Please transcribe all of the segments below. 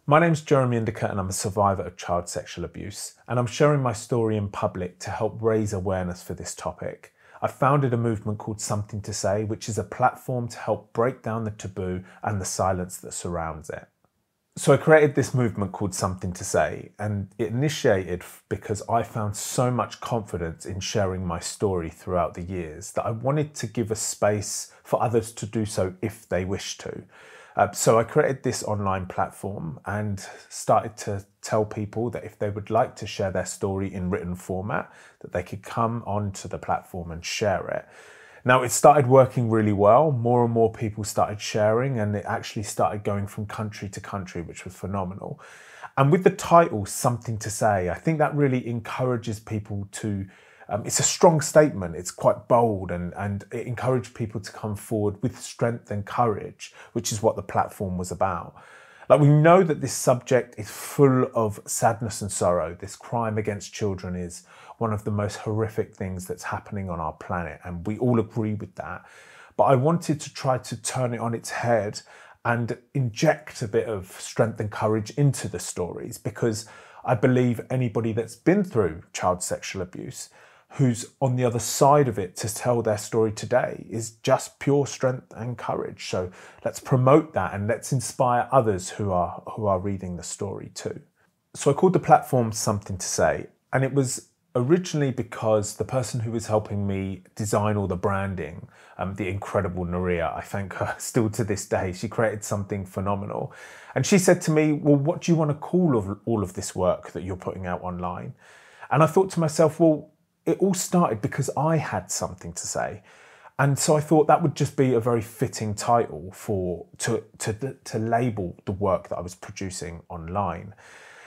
My name's Jeremy Indica and I'm a survivor of child sexual abuse, and I'm sharing my story in public to help raise awareness for this topic. I founded a movement called Something to Say, which is a platform to help break down the taboo and the silence that surrounds it. So I created this movement called Something to Say, and it initiated because I found so much confidence in sharing my story throughout the years that I wanted to give a space for others to do so if they wish to. So I created this online platform and started to tell people that if they would like to share their story in written format, that they could come onto the platform and share it. Now, it started working really well. More and more people started sharing, and it actually started going from country to country, which was phenomenal. And with the title, Something to Say, I think that really encourages people to, it's a strong statement, it's quite bold, and it encouraged people to come forward with strength and courage, which is what the platform was about. Like, we know that this subject is full of sadness and sorrow. This crime against children is one of the most horrific things that's happening on our planet, and we all agree with that. But I wanted to try to turn it on its head and inject a bit of strength and courage into the stories, because I believe anybody that's been through child sexual abuse, who's on the other side of it to tell their story today, is just pure strength and courage. So let's promote that and let's inspire others who are reading the story too. So I called the platform Something to Say, and it was originally because the person who was helping me design all the branding, the incredible Naria, I thank her still to this day, she created something phenomenal. And she said to me, well, what do you want to call all of this work that you're putting out online? And I thought to myself, well, it all started because I had something to say. And so I thought that would just be a very fitting title to label the work that I was producing online.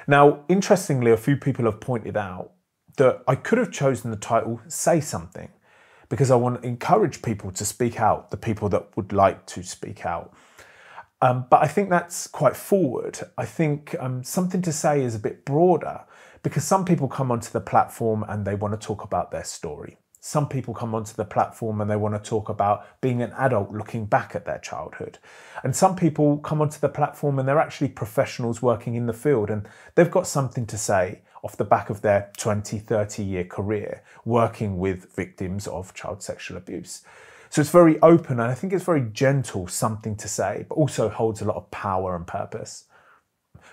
Now, interestingly, a few people have pointed out that I could have chosen the title Say Something, because I want to encourage people to speak out, the people that would like to speak out. But I think that's quite forward. I think Something to Say is a bit broader, because some people come onto the platform and they want to talk about their story. Some people come onto the platform and they want to talk about being an adult looking back at their childhood. And some people come onto the platform and they're actually professionals working in the field, and they've got something to say off the back of their 20, 30-year career working with victims of child sexual abuse. So it's very open, and I think it's very gentle, Something to Say, but also holds a lot of power and purpose.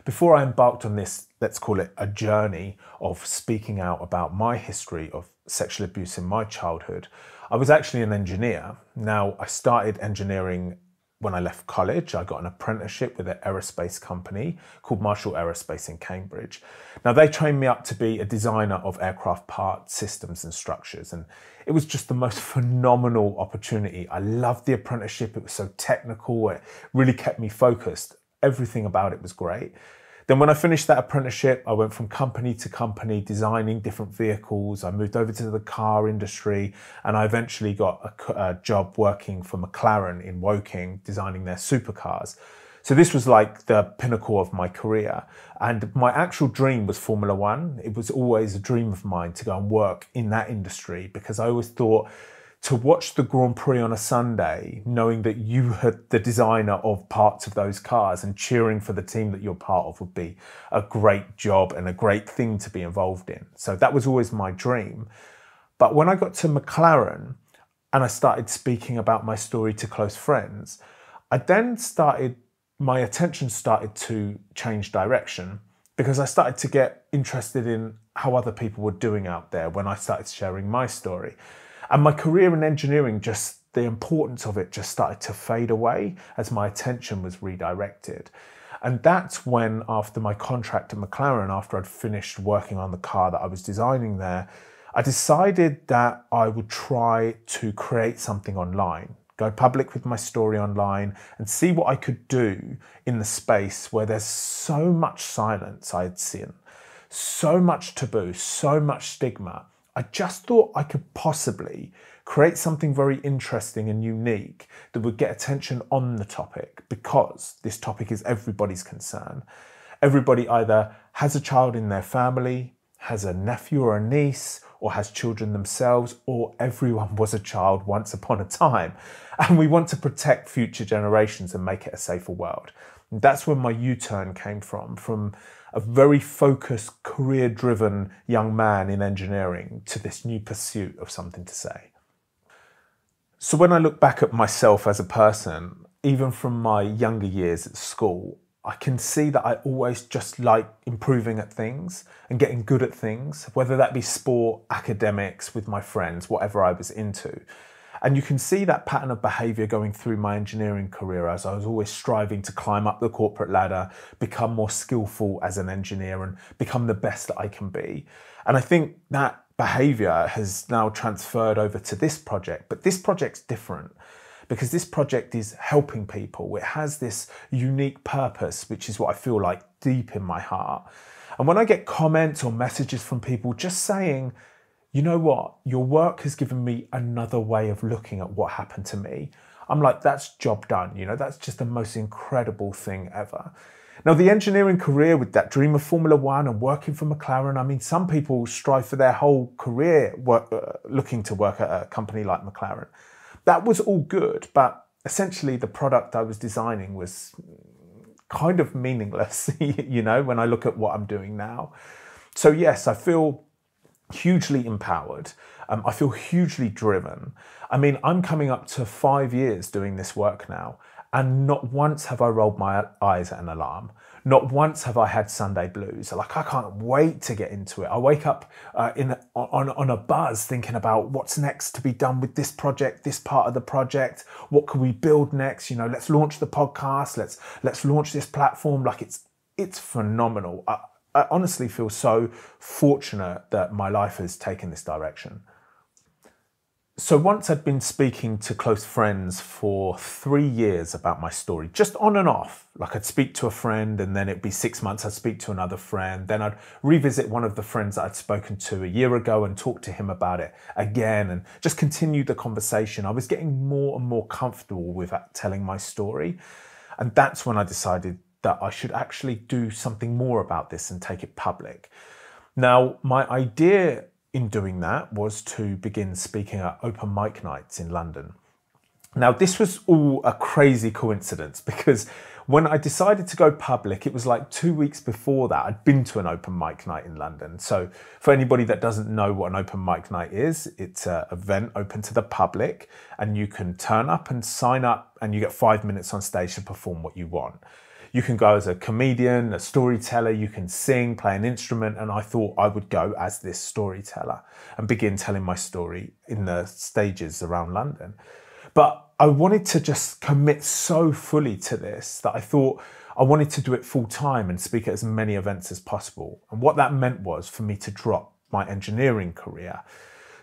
Before I embarked on this, let's call it a journey of speaking out about my history of sexual abuse in my childhood, I was actually an engineer. Now, I started engineering when I left college. I got an apprenticeship with an aerospace company called Marshall Aerospace in Cambridge. Now, they trained me up to be a designer of aircraft parts, systems and structures, and it was just the most phenomenal opportunity. I loved the apprenticeship. It was so technical. It really kept me focused. Everything about it was great. Then when I finished that apprenticeship, I went from company to company designing different vehicles. I moved over to the car industry, and I eventually got a job working for McLaren in Woking, designing their supercars. So this was like the pinnacle of my career. And my actual dream was Formula One. It was always a dream of mine to go and work in that industry, because I always thought, to watch the Grand Prix on a Sunday, knowing that you had the designer of parts of those cars and cheering for the team that you're part of, would be a great job and a great thing to be involved in. So that was always my dream. But when I got to McLaren and I started speaking about my story to close friends, my attention started to change direction, because I started to get interested in how other people were doing out there when I started sharing my story. And my career in engineering, just the importance of it just started to fade away as my attention was redirected. And that's when, after my contract at McLaren, after I'd finished working on the car that I was designing there, I decided that I would try to create something online, go public with my story online, and see what I could do in the space where there's so much silence I had seen, so much taboo, so much stigma. I just thought I could possibly create something very interesting and unique that would get attention on the topic, because this topic is everybody's concern. Everybody either has a child in their family, has a nephew or a niece, or has children themselves, or everyone was a child once upon a time. And we want to protect future generations and make it a safer world. And that's where my U-turn came from a very focused, career-driven young man in engineering to this new pursuit of something to say. So when I look back at myself as a person, even from my younger years at school, I can see that I always just like improving at things and getting good at things, whether that be sport, academics, with my friends, whatever I was into. And you can see that pattern of behaviour going through my engineering career, as I was always striving to climb up the corporate ladder, become more skillful as an engineer and become the best that I can be. And I think that behaviour has now transferred over to this project, but this project's different because this project is helping people. It has this unique purpose, which is what I feel like deep in my heart. And when I get comments or messages from people just saying, you know what, your work has given me another way of looking at what happened to me, I'm like, that's job done. You know, that's just the most incredible thing ever. Now, the engineering career with that dream of Formula One and working for McLaren, I mean, some people strive for their whole career looking to work at a company like McLaren. That was all good, but essentially the product I was designing was kind of meaningless, you know, when I look at what I'm doing now. So yes, I feel hugely empowered. I feel hugely driven. I mean, I'm coming up to 5 years doing this work now, and not once have I rolled my eyes at an alarm. Not once have I had Sunday blues. Like, I can't wait to get into it. I wake up on a buzz thinking about what's next to be done with this project, this part of the project. What can we build next? You know, let's launch the podcast. Let's launch this platform. Like, it's phenomenal. I honestly feel so fortunate that my life has taken this direction. So once I'd been speaking to close friends for 3 years about my story, just on and off. Like, I'd speak to a friend and then it'd be 6 months, I'd speak to another friend. Then I'd revisit one of the friends that I'd spoken to a year ago and talk to him about it again and just continue the conversation. I was getting more and more comfortable with telling my story. And that's when I decided that I should actually do something more about this and take it public. Now, my idea in doing that was to begin speaking at open mic nights in London. Now, this was all a crazy coincidence because when I decided to go public, it was like 2 weeks before that I'd been to an open mic night in London. So for anybody that doesn't know what an open mic night is, it's an event open to the public and you can turn up and sign up and you get 5 minutes on stage to perform what you want. You can go as a comedian, a storyteller, you can sing, play an instrument, and I thought I would go as this storyteller and begin telling my story in the stages around London. But I wanted to just commit so fully to this that I thought I wanted to do it full time and speak at as many events as possible. And what that meant was for me to drop my engineering career.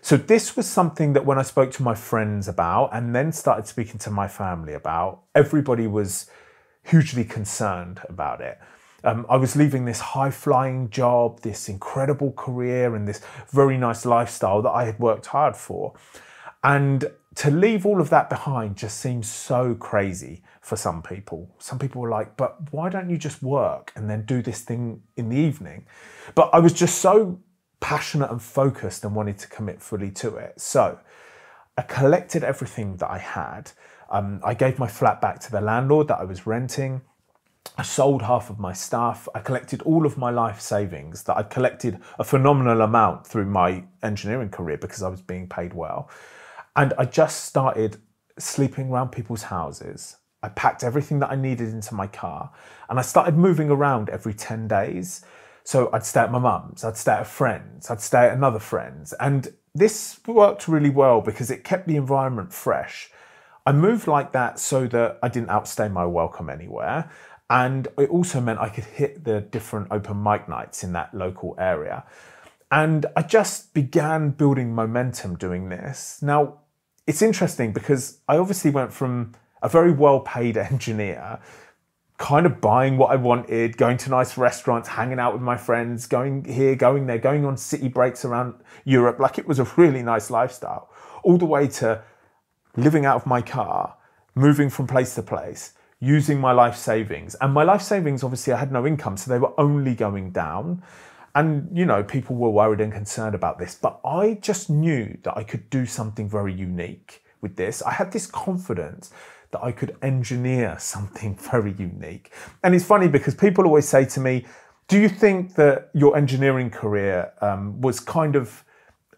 So this was something that when I spoke to my friends about and then started speaking to my family about, everybody was hugely concerned about it. I was leaving this high-flying job, this incredible career and this very nice lifestyle that I had worked hard for. And to leave all of that behind just seems so crazy for some people. Some people were like, but why don't you just work and then do this thing in the evening? But I was just so passionate and focused and wanted to commit fully to it. So I collected everything that I had. I gave my flat back to the landlord that I was renting. I sold half of my stuff. I collected all of my life savings that I'd collected a phenomenal amount through my engineering career because I was being paid well. And I just started sleeping around people's houses. I packed everything that I needed into my car and I started moving around every 10 days. So I'd stay at my mum's, I'd stay at a friend's, I'd stay at another friend's. And this worked really well because it kept the environment fresh. I moved like that so that I didn't outstay my welcome anywhere. And it also meant I could hit the different open mic nights in that local area. And I just began building momentum doing this. Now, it's interesting because I obviously went from a very well-paid engineer, kind of buying what I wanted, going to nice restaurants, hanging out with my friends, going here, going there, going on city breaks around Europe. Like, it was a really nice lifestyle, all the way to living out of my car, moving from place to place, using my life savings. And my life savings, obviously, I had no income, so they were only going down. And, you know, people were worried and concerned about this. But I just knew that I could do something very unique with this. I had this confidence that I could engineer something very unique. And it's funny because people always say to me, do you think that your engineering career was kind of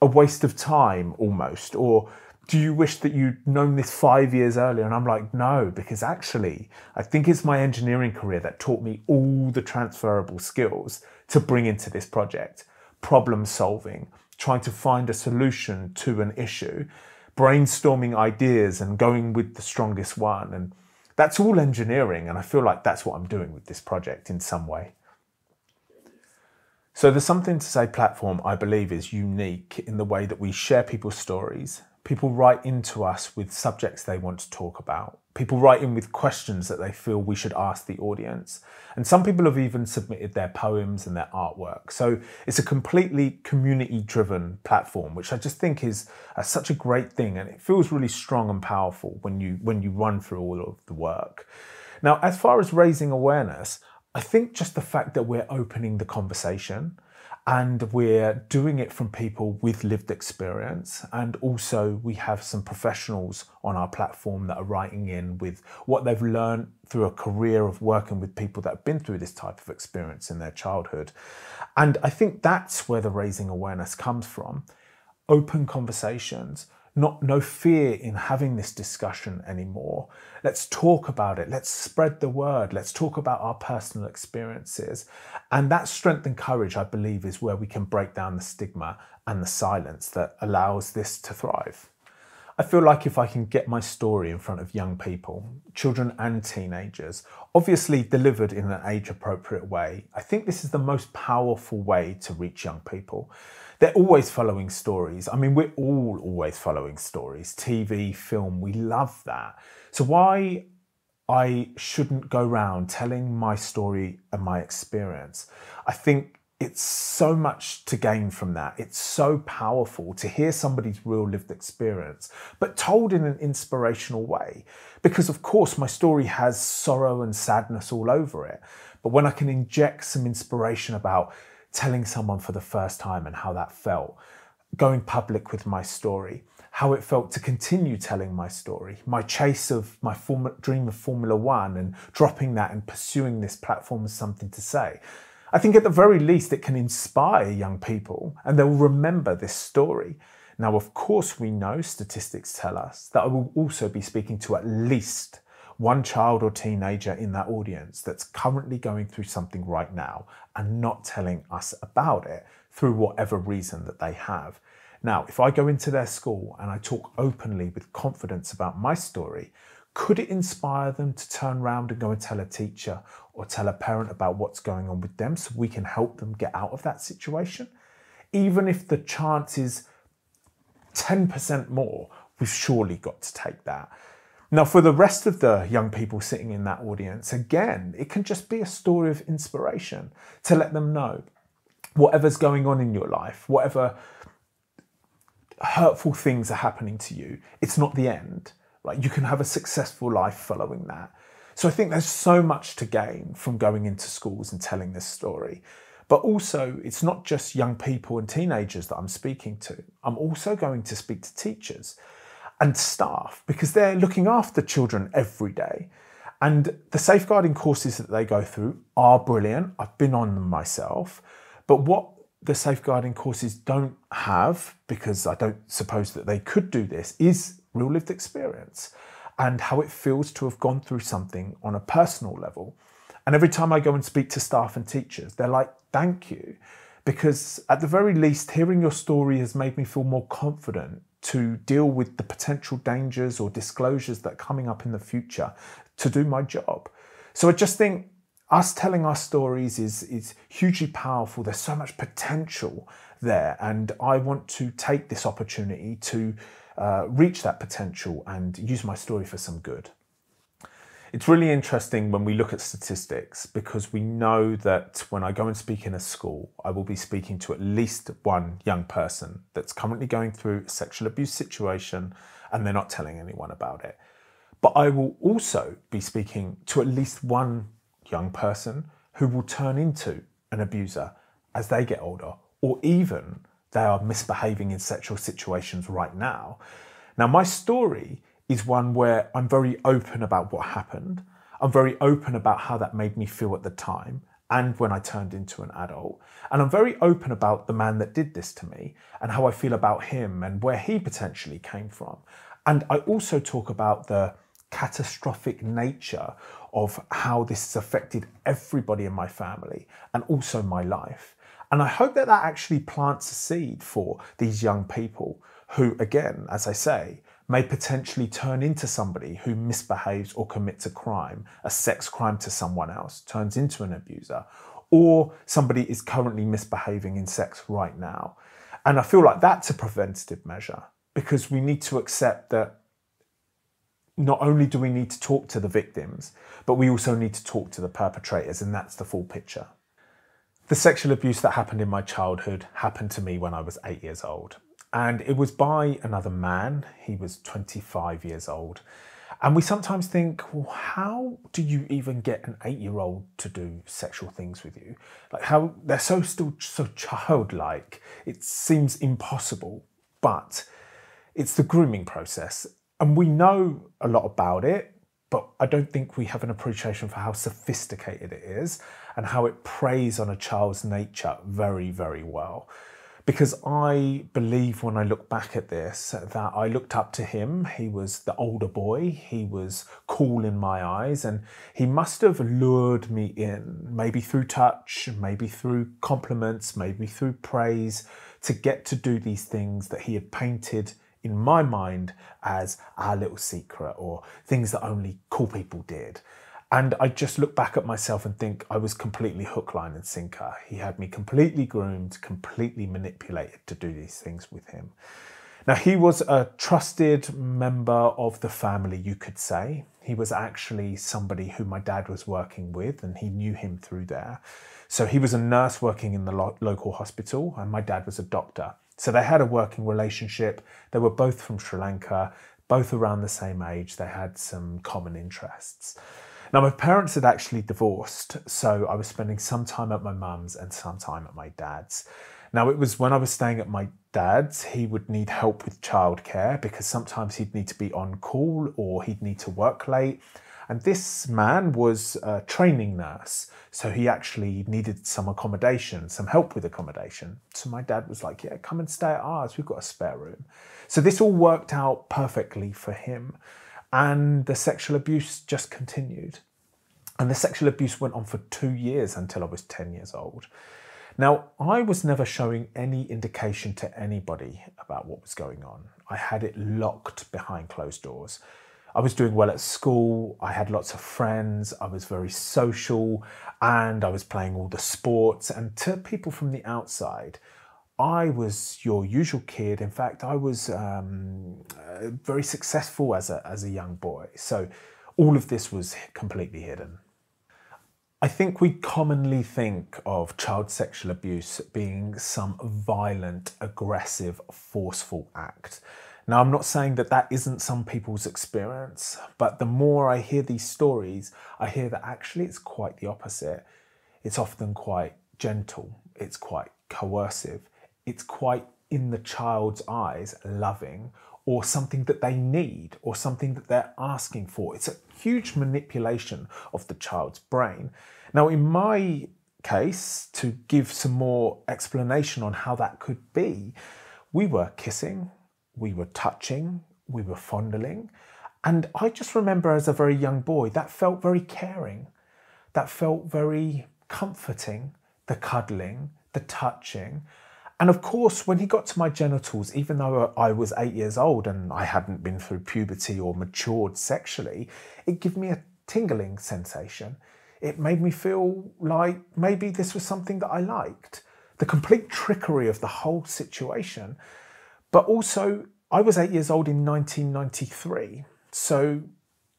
a waste of time almost? Or do you wish that you'd known this 5 years earlier? And I'm like, no, because actually, I think it's my engineering career that taught me all the transferable skills to bring into this project. Problem solving, trying to find a solution to an issue, brainstorming ideas and going with the strongest one. And that's all engineering. And I feel like that's what I'm doing with this project in some way. So the Something to Say platform, I believe, is unique in the way that we share people's stories. People write into us with subjects they want to talk about. People write in with questions that they feel we should ask the audience. And some people have even submitted their poems and their artwork. So it's a completely community-driven platform, which I just think is such a great thing. And it feels really strong and powerful when you run through all of the work. Now, as far as raising awareness, I think just the fact that we're opening the conversation and we're doing it from people with lived experience, and also we have some professionals on our platform that are writing in with what they've learned through a career of working with people that have been through this type of experience in their childhood. And I think that's where the raising awareness comes from. Open conversations. No fear in having this discussion anymore. Let's talk about it. Let's spread the word. Let's talk about our personal experiences. And that strength and courage, I believe, is where we can break down the stigma and the silence that allows this to thrive. I feel like if I can get my story in front of young people, children and teenagers, obviously delivered in an age-appropriate way, I think this is the most powerful way to reach young people. They're always following stories. I mean, we're all always following stories. TV, film, we love that. So why I shouldn't go around telling my story and my experience? I think it's so much to gain from that. It's so powerful to hear somebody's real lived experience, but told in an inspirational way. Because of course, my story has sorrow and sadness all over it. But when I can inject some inspiration about telling someone for the first time and how that felt, going public with my story, how it felt to continue telling my story, my chase of my dream of Formula One and dropping that and pursuing this platform as Something to Say. I think at the very least it can inspire young people and they'll remember this story. Now, of course, we know statistics tell us that I will also be speaking to at least one child or teenager in that audience that's currently going through something right now and not telling us about it through whatever reason that they have. Now, if I go into their school and I talk openly with confidence about my story, could it inspire them to turn around and go and tell a teacher or tell a parent about what's going on with them so we can help them get out of that situation? Even if the chance is 10% more, we've surely got to take that. Now, for the rest of the young people sitting in that audience, again, it can just be a story of inspiration to let them know whatever's going on in your life, whatever hurtful things are happening to you, it's not the end, right? You can have a successful life following that. So I think there's so much to gain from going into schools and telling this story. But also, it's not just young people and teenagers that I'm speaking to. I'm also going to speak to teachers and staff because they're looking after children every day. And the safeguarding courses that they go through are brilliant. I've been on them myself. But what the safeguarding courses don't have, because I don't suppose that they could do this, is real lived experience and how it feels to have gone through something on a personal level. And every time I go and speak to staff and teachers, they're like, thank you. Because at the very least, hearing your story has made me feel more confident to deal with the potential dangers or disclosures that are coming up in the future to do my job. So I just think us telling our stories is hugely powerful. There's so much potential there. And I want to take this opportunity to reach that potential and use my story for some good. It's really interesting when we look at statistics because we know that when I go and speak in a school, I will be speaking to at least one young person that's currently going through a sexual abuse situation and they're not telling anyone about it. But I will also be speaking to at least one young person who will turn into an abuser as they get older, or even they are misbehaving in sexual situations right now. Now, my story is one where I'm very open about what happened. I'm very open about how that made me feel at the time and when I turned into an adult. And I'm very open about the man that did this to me and how I feel about him and where he potentially came from. And I also talk about the catastrophic nature of how this has affected everybody in my family and also my life. And I hope that that actually plants a seed for these young people who, again, as I say, may potentially turn into somebody who misbehaves or commits a crime, a sex crime to someone else, turns into an abuser, or somebody is currently misbehaving in sex right now. And I feel like that's a preventative measure, because we need to accept that not only do we need to talk to the victims, but we also need to talk to the perpetrators, and that's the full picture. The sexual abuse that happened in my childhood happened to me when I was 8 years old. And it was by another man. He was 25 years old. And we sometimes think, well, how do you even get an 8-year-old to do sexual things with you? Like, how they're still so childlike. It seems impossible, but it's the grooming process. And we know a lot about it, but I don't think we have an appreciation for how sophisticated it is and how it preys on a child's nature very, very well. Because I believe when I look back at this, that I looked up to him. He was the older boy. He was cool in my eyes, and he must have lured me in, maybe through touch, maybe through compliments, maybe through praise, to get to do these things that he had painted in my mind as our little secret or things that only cool people did. And I just look back at myself and think I was completely hook, line and sinker. He had me completely groomed, completely manipulated to do these things with him. Now, he was a trusted member of the family, you could say. He was actually somebody who my dad was working with, and he knew him through there. So he was a nurse working in the local hospital, and my dad was a doctor. So they had a working relationship. They were both from Sri Lanka, both around the same age. They had some common interests. Now, my parents had actually divorced, so I was spending some time at my mum's and some time at my dad's. Now, it was when I was staying at my dad's, he would need help with childcare because sometimes he'd need to be on call or he'd need to work late. And this man was a training nurse, so he actually needed some accommodation, some help with accommodation. So my dad was like, yeah, come and stay at ours, we've got a spare room. So this all worked out perfectly for him. And the sexual abuse just continued. And the sexual abuse went on for 2 years until I was 10 years old. Now, I was never showing any indication to anybody about what was going on. I had it locked behind closed doors. I was doing well at school, I had lots of friends, I was very social, and I was playing all the sports. And to people from the outside, I was your usual kid. In fact, I was very successful as a young boy. So all of this was completely hidden. I think we commonly think of child sexual abuse being some violent, aggressive, forceful act. Now, I'm not saying that that isn't some people's experience, but the more I hear these stories, I hear that actually it's quite the opposite. It's often quite gentle, it's quite coercive, it's quite, in the child's eyes, loving, or something that they need, or something that they're asking for. It's a huge manipulation of the child's brain. Now, in my case, to give some more explanation on how that could be, we were kissing, we were touching, we were fondling, and I just remember as a very young boy, that felt very caring, that felt very comforting, the cuddling, the touching. And of course, when he got to my genitals, even though I was 8 years old and I hadn't been through puberty or matured sexually, it gave me a tingling sensation. It made me feel like maybe this was something that I liked. The complete trickery of the whole situation. But also, I was 8 years old in 1993, so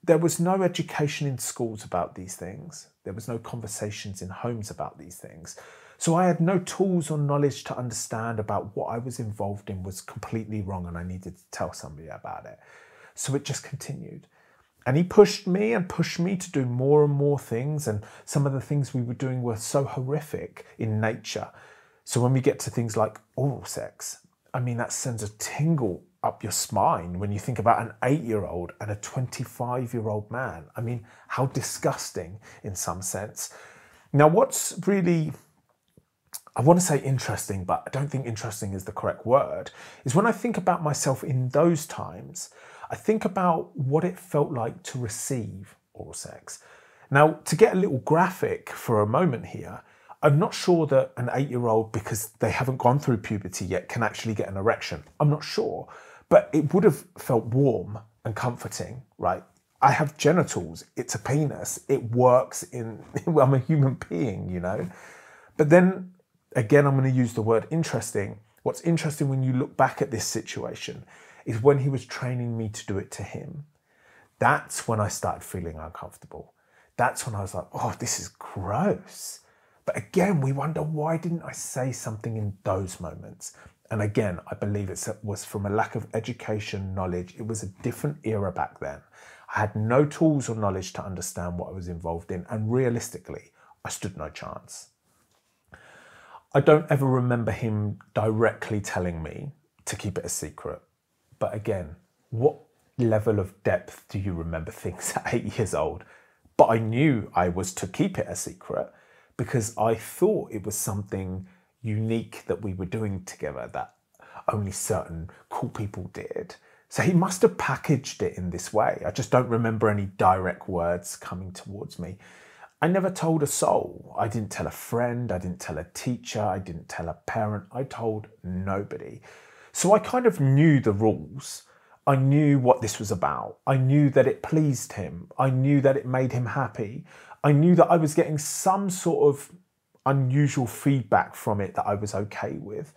there was no education in schools about these things. There was no conversations in homes about these things. So I had no tools or knowledge to understand about what I was involved in was completely wrong and I needed to tell somebody about it. So it just continued. And he pushed me to do more and more things, and some of the things we were doing were so horrific in nature. So when we get to things like oral sex, I mean, that sends a tingle up your spine when you think about an 8-year-old and a 25-year-old man. I mean, how disgusting in some sense. Now, what's really, I want to say interesting, but I don't think interesting is the correct word, is when I think about myself in those times, I think about what it felt like to receive oral sex. Now, to get a little graphic for a moment here, I'm not sure that an 8-year-old, because they haven't gone through puberty yet, can actually get an erection. I'm not sure, but it would have felt warm and comforting, right? I have genitals, it's a penis, it works I'm a human being, you know? But then, again, I'm going to use the word interesting. What's interesting when you look back at this situation is when he was training me to do it to him. That's when I started feeling uncomfortable. That's when I was like, oh, this is gross. But again, we wonder, why didn't I say something in those moments? And again, I believe it was from a lack of education, knowledge. It was a different era back then. I had no tools or knowledge to understand what I was involved in. And realistically, I stood no chance. I don't ever remember him directly telling me to keep it a secret. But again, what level of depth do you remember things at 8 years old? But I knew I was to keep it a secret because I thought it was something unique that we were doing together that only certain cool people did. So he must have packaged it in this way. I just don't remember any direct words coming towards me. I never told a soul. I didn't tell a friend. I didn't tell a teacher. I didn't tell a parent. I told nobody. So I kind of knew the rules. I knew what this was about. I knew that it pleased him. I knew that it made him happy. I knew that I was getting some sort of unusual feedback from it that I was okay with.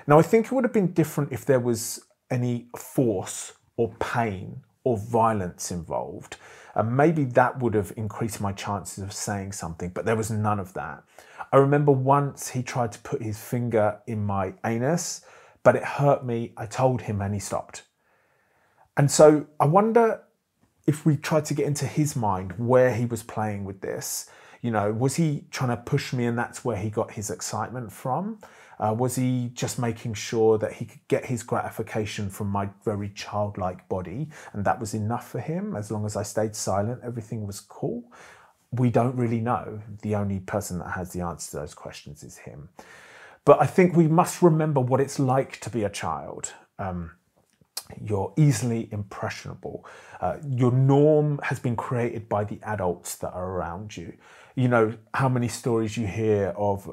Now, I think it would have been different if there was any force or pain or violence involved. And maybe that would have increased my chances of saying something, but there was none of that. I remember once he tried to put his finger in my anus, but it hurt me. I told him and he stopped. And so I wonder if we tried to get into his mind where he was playing with this. You know, was he trying to push me and that's where he got his excitement from? Was he just making sure that he could get his gratification from my very childlike body and that was enough for him? As long as I stayed silent, everything was cool? We don't really know. The only person that has the answer to those questions is him. But I think we must remember what it's like to be a child. You're easily impressionable. Your norm has been created by the adults that are around you. You know, how many stories you hear of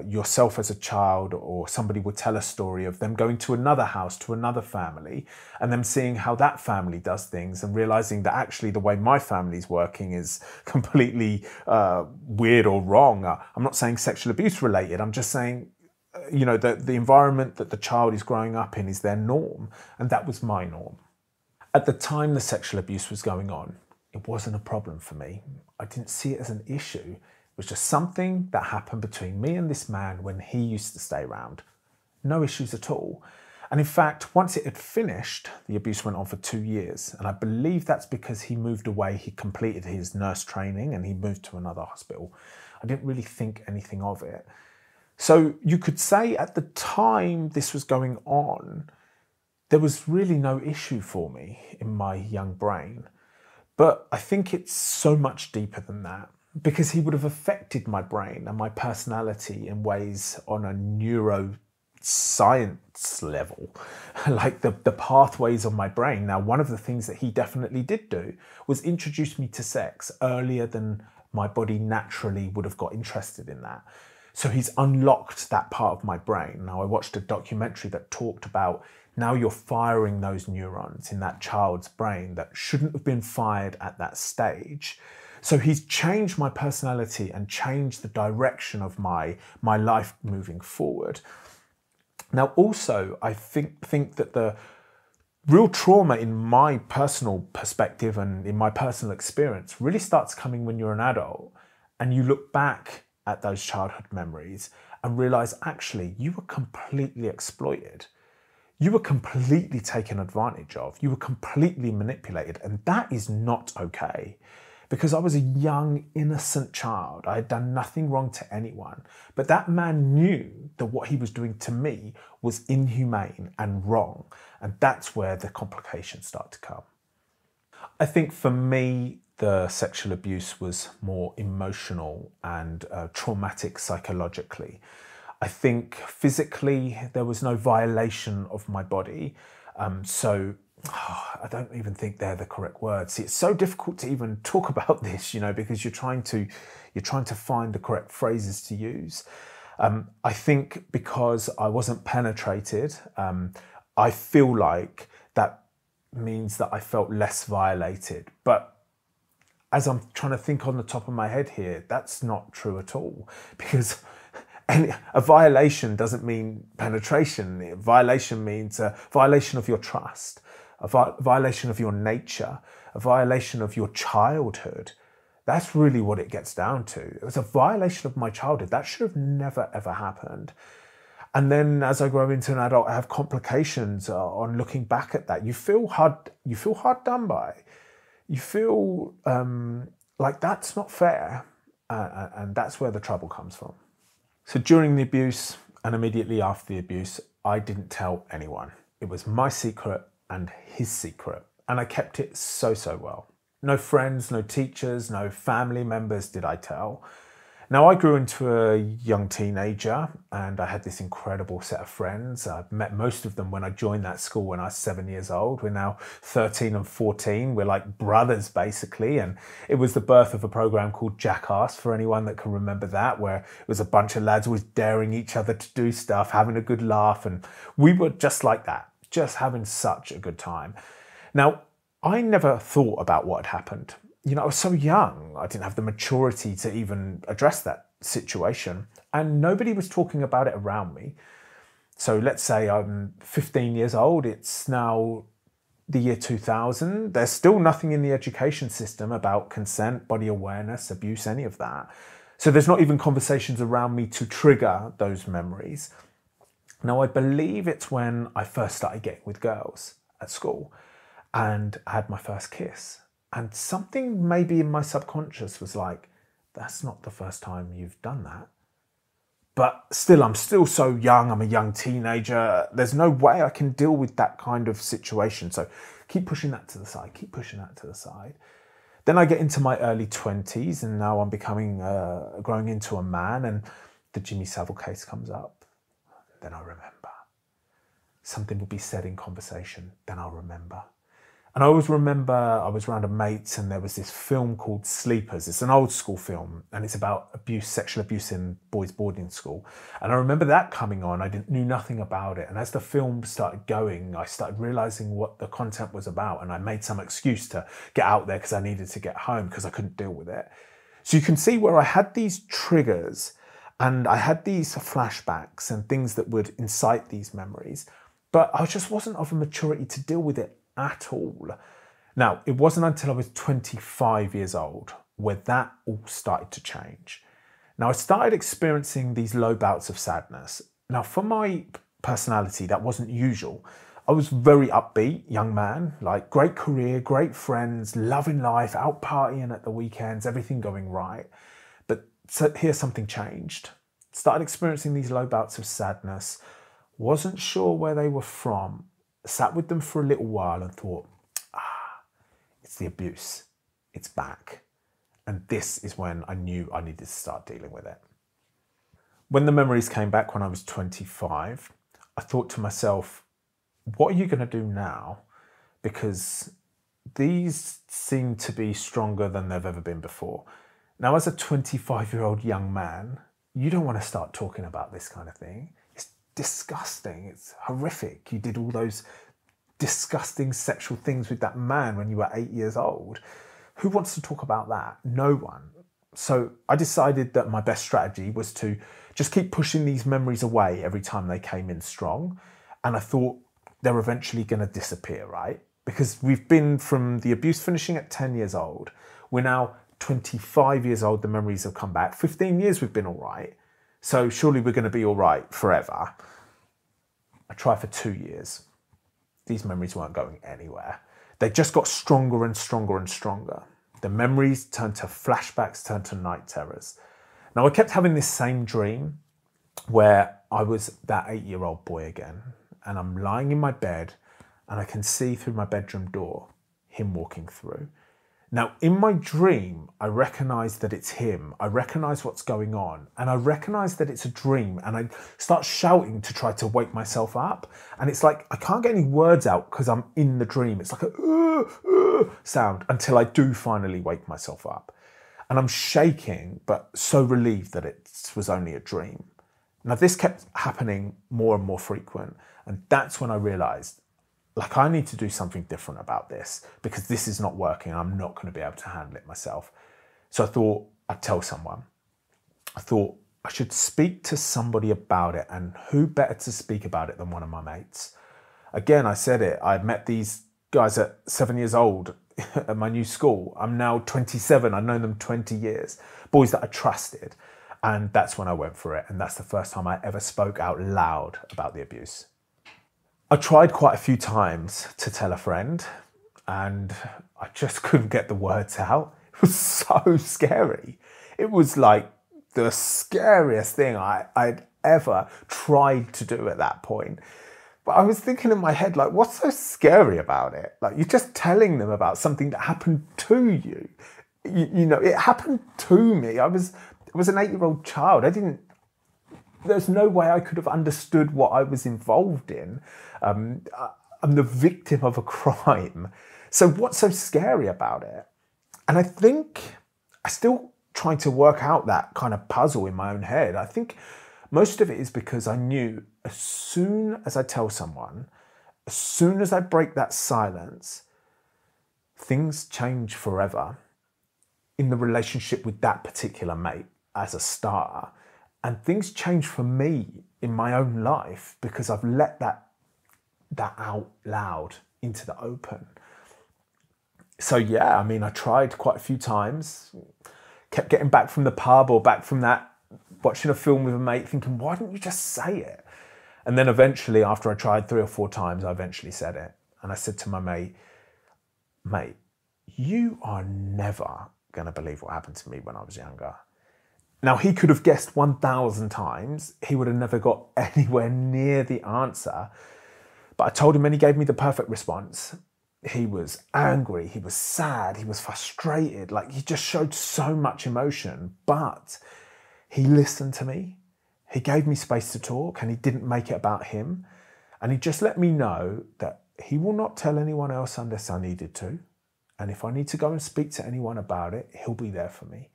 yourself as a child, or somebody would tell a story of them going to another house, to another family, and them seeing how that family does things and realizing that actually the way my family's working is completely weird or wrong. I'm not saying sexual abuse related. I'm just saying, you know, the environment that the child is growing up in is their norm, and that was my norm. At the time the sexual abuse was going on, it wasn't a problem for me. I didn't see it as an issue. It was just something that happened between me and this man when he used to stay around. No issues at all. And in fact, once it had finished, the abuse went on for 2 years. And I believe that's because he moved away, he completed his nurse training and he moved to another hospital. I didn't really think anything of it. So you could say at the time this was going on, there was really no issue for me in my young brain. But I think it's so much deeper than that, because he would have affected my brain and my personality in ways on a neuroscience level, like the pathways of my brain. Now, one of the things that he definitely did do was introduce me to sex earlier than my body naturally would have got interested in that. So he's unlocked that part of my brain. Now, I watched a documentary that talked about now you're firing those neurons in that child's brain that shouldn't have been fired at that stage. So he's changed my personality and changed the direction of my life moving forward. Now, also, I think that the real trauma in my personal perspective and in my personal experience really starts coming when you're an adult and you look back at those childhood memories and realize actually you were completely exploited. You were completely taken advantage of. You were completely manipulated, and that is not okay. because I was a young, innocent child. I had done nothing wrong to anyone. But that man knew that what he was doing to me was inhumane and wrong. And that's where the complications start to come. I think for me, the sexual abuse was more emotional and traumatic psychologically. I think physically there was no violation of my body. I don't even think they're the correct words. See, it's so difficult to even talk about this, because you're trying to find the correct phrases to use. I think because I wasn't penetrated, I feel like that means that I felt less violated. But as I'm trying to think on the top of my head here, that's not true at all, because a violation doesn't mean penetration. A violation means a violation of your trust, a violation of your nature, a violation of your childhood. That's really what it gets down to. It was a violation of my childhood. That should have never, ever happened. And then as I grow into an adult, I have complications on looking back at that. You feel hard done by. You feel like that's not fair. And that's where the trouble comes from. So during the abuse and immediately after the abuse, I didn't tell anyone. It was my secret and his secret. And I kept it so well. No friends, no teachers, no family members did I tell. Now, I grew into a young teenager and I had this incredible set of friends. I met most of them when I joined that school when I was 7 years old. We're now 13 and 14. We're like brothers, basically. And it was the birth of a program called Jackass, for anyone that can remember that, where it was a bunch of lads always daring each other to do stuff, having a good laugh. And we were just like that, just having such a good time. Now, I never thought about what had happened. I was so young, I didn't have the maturity to even address that situation, and nobody was talking about it around me. So let's say I'm 15 years old, it's now the year 2000, there's still nothing in the education system about consent, body awareness, abuse, any of that. So there's not even conversations around me to trigger those memories. Now, I believe it's when I first started getting with girls at school and I had my first kiss. And something maybe in my subconscious was like, that's not the first time you've done that. But still, I'm still so young. I'm a young teenager. There's no way I can deal with that kind of situation. So keep pushing that to the side, keep pushing that to the side. Then I get into my early 20s and now I'm growing into a man, and the Jimmy Savile case comes up. Then I remember. Something will be said in conversation, then I'll remember. And I always remember I was around a mate's and there was this film called Sleepers. It's an old school film and it's about sexual abuse in boys' boarding school. And I remember that coming on. I knew nothing about it. And as the film started going, I started realizing what the content was about. And I made some excuse to get out there because I needed to get home because I couldn't deal with it. So you can see where I had these triggers and I had these flashbacks and things that would incite these memories. But I just wasn't of a maturity to deal with it at all. Now, it wasn't until I was 25 years old where that all started to change. Now, I started experiencing these low bouts of sadness. Now, for my personality, that wasn't usual. I was very upbeat young man, like great career, great friends, loving life, out partying at the weekends, everything going right. But so here something changed. Started experiencing these low bouts of sadness. Wasn't sure where they were from. Sat with them for a little while and thought, it's the abuse. It's back. And this is when I knew I needed to start dealing with it. When the memories came back when I was 25, I thought to myself, what are you going to do now? Because these seem to be stronger than they've ever been before. Now, as a 25-year-old young man, you don't want to start talking about this kind of thing. Disgusting. It's horrific. You did all those disgusting sexual things with that man when you were 8 years old. Who wants to talk about that? No one. So I decided that my best strategy was to just keep pushing these memories away every time they came in strong. And I thought they're eventually going to disappear, right? Because we've been from the abuse finishing at 10 years old. We're now 25 years old. The memories have come back. 15 years we've been all right. So surely we're going to be all right forever. I tried for 2 years. These memories weren't going anywhere. They just got stronger and stronger and stronger. The memories turned to flashbacks, turned to night terrors. Now I kept having this same dream where I was that 8-year-old boy again, and I'm lying in my bed and I can see through my bedroom door him walking through. Now, in my dream, I recognize that it's him. I recognize what's going on, and I recognize that it's a dream, and I start shouting to try to wake myself up. And it's like, I can't get any words out because I'm in the dream. It's like a sound until I do finally wake myself up. And I'm shaking, but so relieved that it was only a dream. Now, this kept happening more and more frequent. And that's when I realized, like, I need to do something different about this because this is not working. I'm not going to be able to handle it myself. So I thought I'd tell someone. I thought I should speak to somebody about it, and who better to speak about it than one of my mates? Again, I said it. I met these guys at 7 years old at my new school. I'm now 27. I've known them 20 years. Boys that I trusted. And that's when I went for it. And that's the first time I ever spoke out loud about the abuse. I tried quite a few times to tell a friend, and I just couldn't get the words out. It was so scary. It was like the scariest thing I'd ever tried to do at that point. But I was thinking in my head, like, what's so scary about it? Like, you're just telling them about something that happened to you. You know, it happened to me. I was an 8-year-old child. There's no way I could have understood what I was involved in. I'm the victim of a crime. So what's so scary about it? And I think I still trying to work out that kind of puzzle in my own head. I think most of it is because I knew as soon as I tell someone, as soon as I break that silence, things change forever in the relationship with that particular mate as a starter. And things change for me in my own life because I've let that out loud into the open. So yeah, I mean, I tried quite a few times, kept getting back from the pub or back from that, watching a film with a mate, thinking, why didn't you just say it? And then eventually, after I tried 3 or 4 times, I eventually said it. And I said to my mate, you are never going to believe what happened to me when I was younger. Now, he could have guessed 1,000 times. He would have never got anywhere near the answer. But I told him and he gave me the perfect response. He was angry, he was sad, he was frustrated. Like, he just showed so much emotion, but he listened to me. He gave me space to talk and he didn't make it about him. And he just let me know that he will not tell anyone else unless I needed to. And if I need to go and speak to anyone about it, he'll be there for me.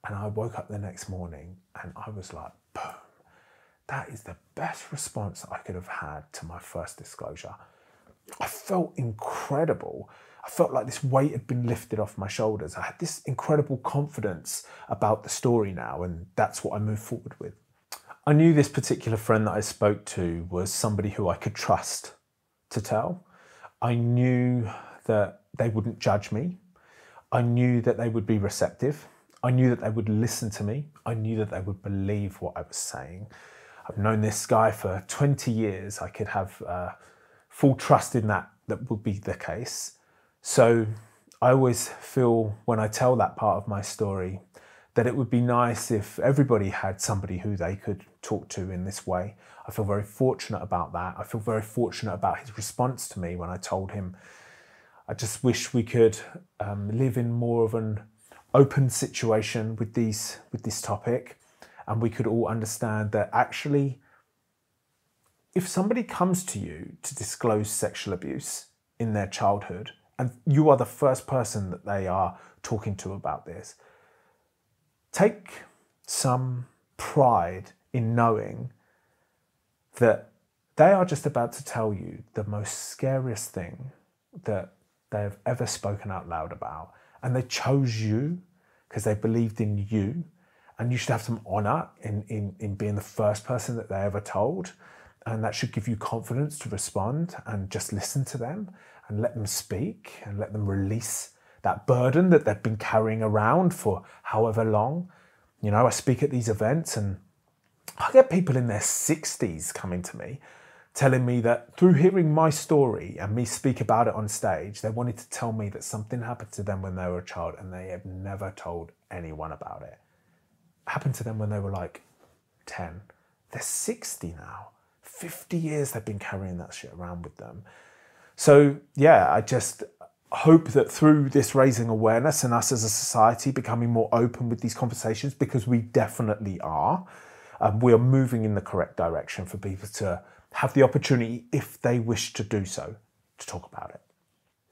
And I woke up the next morning and I was like, boom, that is the best response I could have had to my first disclosure. I felt incredible. I felt like this weight had been lifted off my shoulders. I had this incredible confidence about the story now, and that's what I moved forward with. I knew this particular friend that I spoke to was somebody who I could trust to tell. I knew that they wouldn't judge me. I knew that they would be receptive. I knew that they would listen to me. I knew that they would believe what I was saying. I've known this guy for 20 years. I could have full trust in that would be the case. So I always feel when I tell that part of my story that it would be nice if everybody had somebody who they could talk to in this way. I feel very fortunate about that. I feel very fortunate about his response to me when I told him, I just wish we could live in more of an open situation with this topic, and we could all understand that actually, if somebody comes to you to disclose sexual abuse in their childhood, and you are the first person that they are talking to about this, take some pride in knowing that they are just about to tell you the most scariest thing that they have ever spoken out loud about. And they chose you because they believed in you. And you should have some honor in being the first person that they ever told. And that should give you confidence to respond and just listen to them and let them speak and let them release that burden that they've been carrying around for however long. You know, I speak at these events and I get people in their 60s coming to me telling me that through hearing my story and me speak about it on stage, they wanted to tell me that something happened to them when they were a child and they have never told anyone about it. It happened to them when they were like 10. They're 60 now. 50 years they've been carrying that shit around with them. So yeah, I just hope that through this raising awareness and us as a society becoming more open with these conversations, because we definitely are, we are moving in the correct direction for people to have the opportunity, if they wish to do so, to talk about it.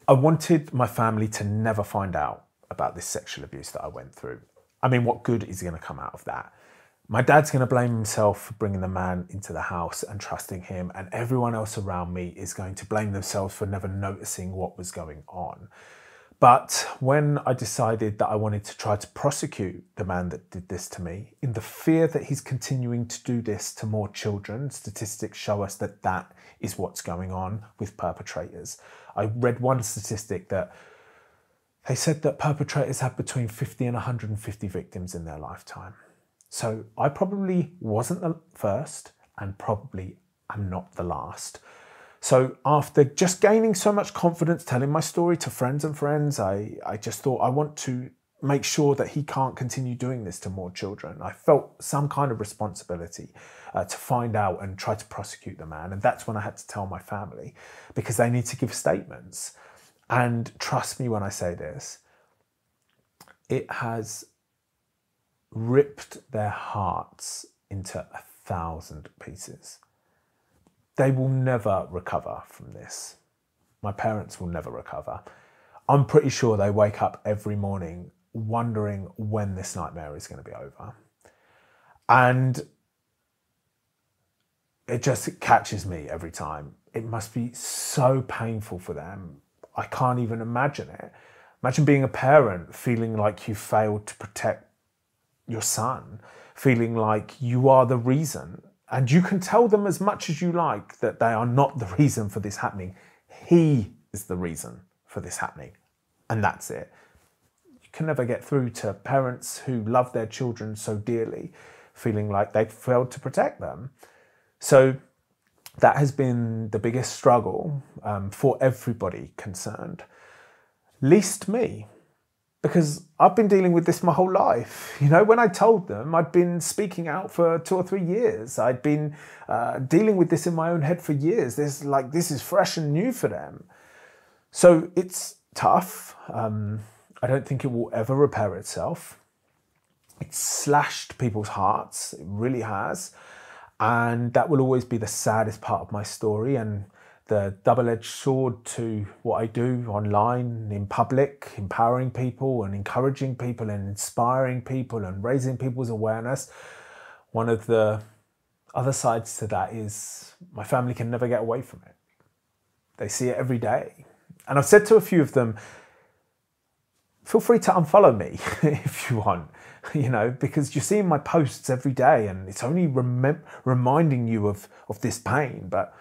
I wanted my family to never find out about this sexual abuse that I went through. I mean, what good is going to come out of that? My dad's going to blame himself for bringing the man into the house and trusting him, and everyone else around me is going to blame themselves for never noticing what was going on. But when I decided that I wanted to try to prosecute the man that did this to me, in the fear that he's continuing to do this to more children, statistics show us that that is what's going on with perpetrators. I read one statistic that they said that perpetrators have between 50 and 150 victims in their lifetime. So I probably wasn't the first and probably am not the last. So after just gaining so much confidence telling my story to friends and friends, I just thought I want to make sure that he can't continue doing this to more children. I felt some kind of responsibility to find out and try to prosecute the man. And that's when I had to tell my family, because they need to give statements. And trust me when I say this, it has ripped their hearts into 1,000 pieces. They will never recover from this. My parents will never recover. I'm pretty sure they wake up every morning wondering when this nightmare is going to be over. And it just catches me every time. It must be so painful for them. I can't even imagine it. Imagine being a parent, feeling like you failed to protect your son, feeling like you are the reason. And you can tell them as much as you like that they are not the reason for this happening. He is the reason for this happening. And that's it. You can never get through to parents who love their children so dearly, feeling like they've failed to protect them. So that has been the biggest struggle for everybody concerned. Least me. Because I've been dealing with this my whole life. You know, when I told them, I'd been speaking out for 2 or 3 years. I'd been dealing with this in my own head for years. This is fresh and new for them. So it's tough. I don't think it will ever repair itself. It's slashed people's hearts. It really has. And that will always be the saddest part of my story, and the double-edged sword to what I do online, in public, empowering people and encouraging people and inspiring people and raising people's awareness. One of the other sides to that is my family can never get away from it. They see it every day. And I've said to a few of them, feel free to unfollow me if you want, you know, because you're seeing my posts every day and it's only reminding you of this pain. But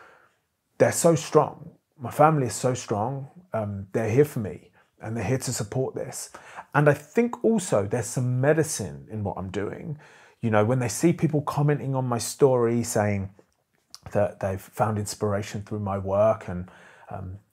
they're so strong. My family is so strong. They're here for me and they're here to support this. And I think also there's some medicine in what I'm doing. You know, when they see people commenting on my story saying that they've found inspiration through my work and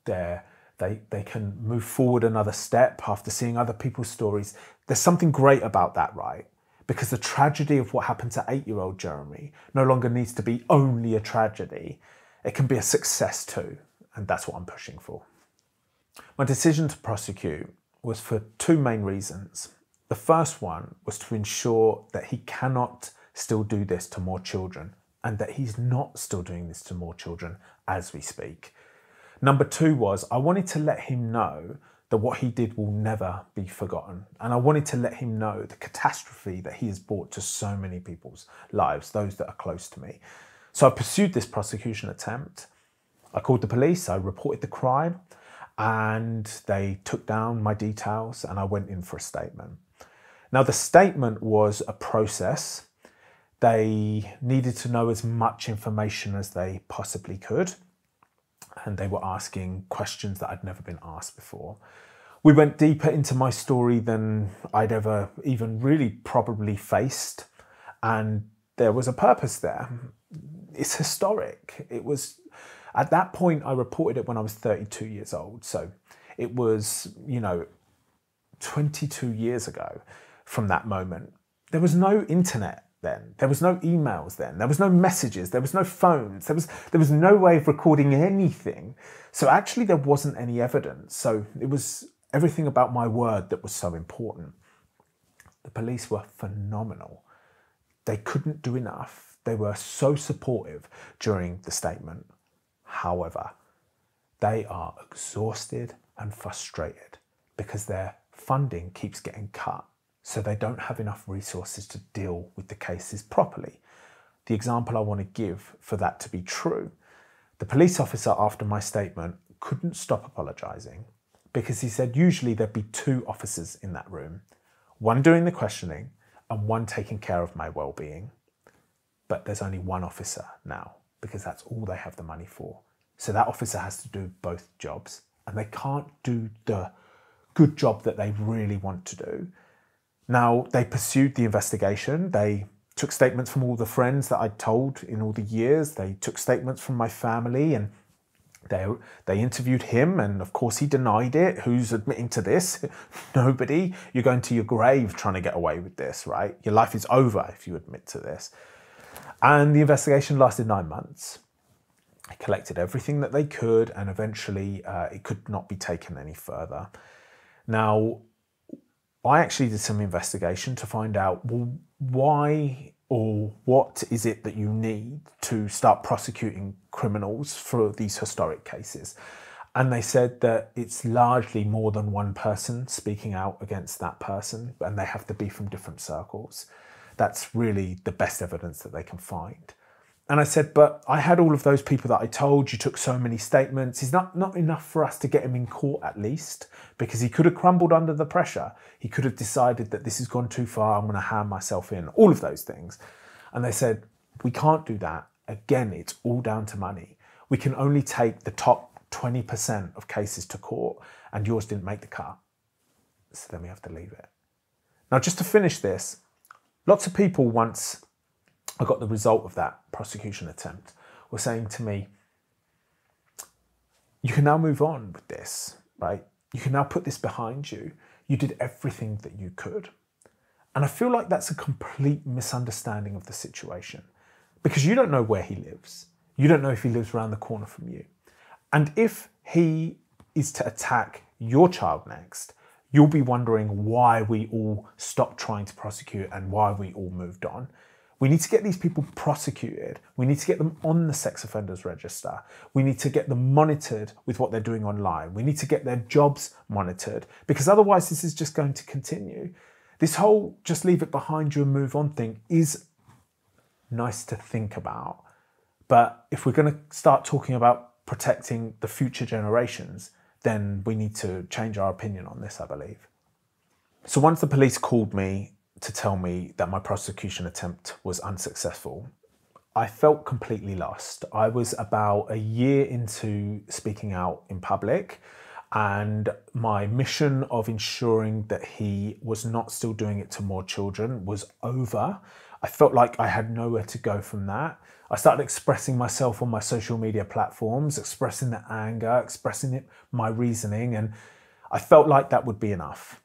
they can move forward another step after seeing other people's stories, there's something great about that, right? Because the tragedy of what happened to 8-year-old Jeremy no longer needs to be only a tragedy. It can be a success too, and that's what I'm pushing for. My decision to prosecute was for 2 main reasons. The first one was to ensure that he cannot still do this to more children, and that he's not still doing this to more children as we speak. Number 2 was I wanted to let him know that what he did will never be forgotten. And I wanted to let him know the catastrophe that he has brought to so many people's lives, those that are close to me. So I pursued this prosecution attempt. I called the police, I reported the crime, and they took down my details and I went in for a statement. Now the statement was a process. They needed to know as much information as they possibly could. And they were asking questions that I'd never been asked before. We went deeper into my story than I'd ever even really probably faced. And there was a purpose there. It's historic. It was, at that point, I reported it when I was 32 years old. So it was, 22 years ago from that moment. There was no internet then. There was no emails then. There was no messages. There was no phones. There was no way of recording anything. So actually there wasn't any evidence. So it was everything about my word that was so important. The police were phenomenal. They couldn't do enough. They were so supportive during the statement. However, they are exhausted and frustrated because their funding keeps getting cut. So they don't have enough resources to deal with the cases properly. The example I want to give for that to be true, the police officer after my statement couldn't stop apologising because he said usually there'd be 2 officers in that room, one doing the questioning and one taking care of my well-being. But there's only 1 officer now because that's all they have the money for. So that officer has to do both jobs and they can't do the good job that they really want to do. Now, they pursued the investigation. They took statements from all the friends that I'd told in all the years. They took statements from my family and they interviewed him. And of course, he denied it. Who's admitting to this? Nobody. You're going to your grave trying to get away with this, right? Your life is over if you admit to this. And the investigation lasted 9 months. They collected everything that they could and eventually it could not be taken any further. Now, I actually did some investigation to find out, well, why or what is it that you need to start prosecuting criminals for these historic cases? And they said that it's largely more than one person speaking out against that person, and they have to be from different circles. That's really the best evidence that they can find. And I said, but I had all of those people that I told, you took so many statements. It's not enough for us to get him in court at least, because he could have crumbled under the pressure. He could have decided that this has gone too far, I'm going to hand myself in, all of those things. And they said, we can't do that. Again, it's all down to money. We can only take the top 20% of cases to court, and yours didn't make the cut. So then we have to leave it. Now, just to finish this, lots of people once I got the result of that prosecution attempt were saying to me, you can now move on with this, right? You can now put this behind you. You did everything that you could. And I feel like that's a complete misunderstanding of the situation because you don't know where he lives. You don't know if he lives around the corner from you. And if he is to attack your child next, you'll be wondering why we all stopped trying to prosecute and why we all moved on. We need to get these people prosecuted. We need to get them on the sex offenders register. We need to get them monitored with what they're doing online. We need to get their jobs monitored because otherwise this is just going to continue. This whole just leave it behind you and move on thing is nice to think about. But if we're going to start talking about protecting the future generations, then we need to change our opinion on this, I believe. So once the police called me to tell me that my prosecution attempt was unsuccessful, I felt completely lost. I was about a year into speaking out in public, and my mission of ensuring that he was not still doing it to more children was over. I felt like I had nowhere to go from that. I started expressing myself on my social media platforms, expressing the anger, expressing my reasoning, and I felt like that would be enough.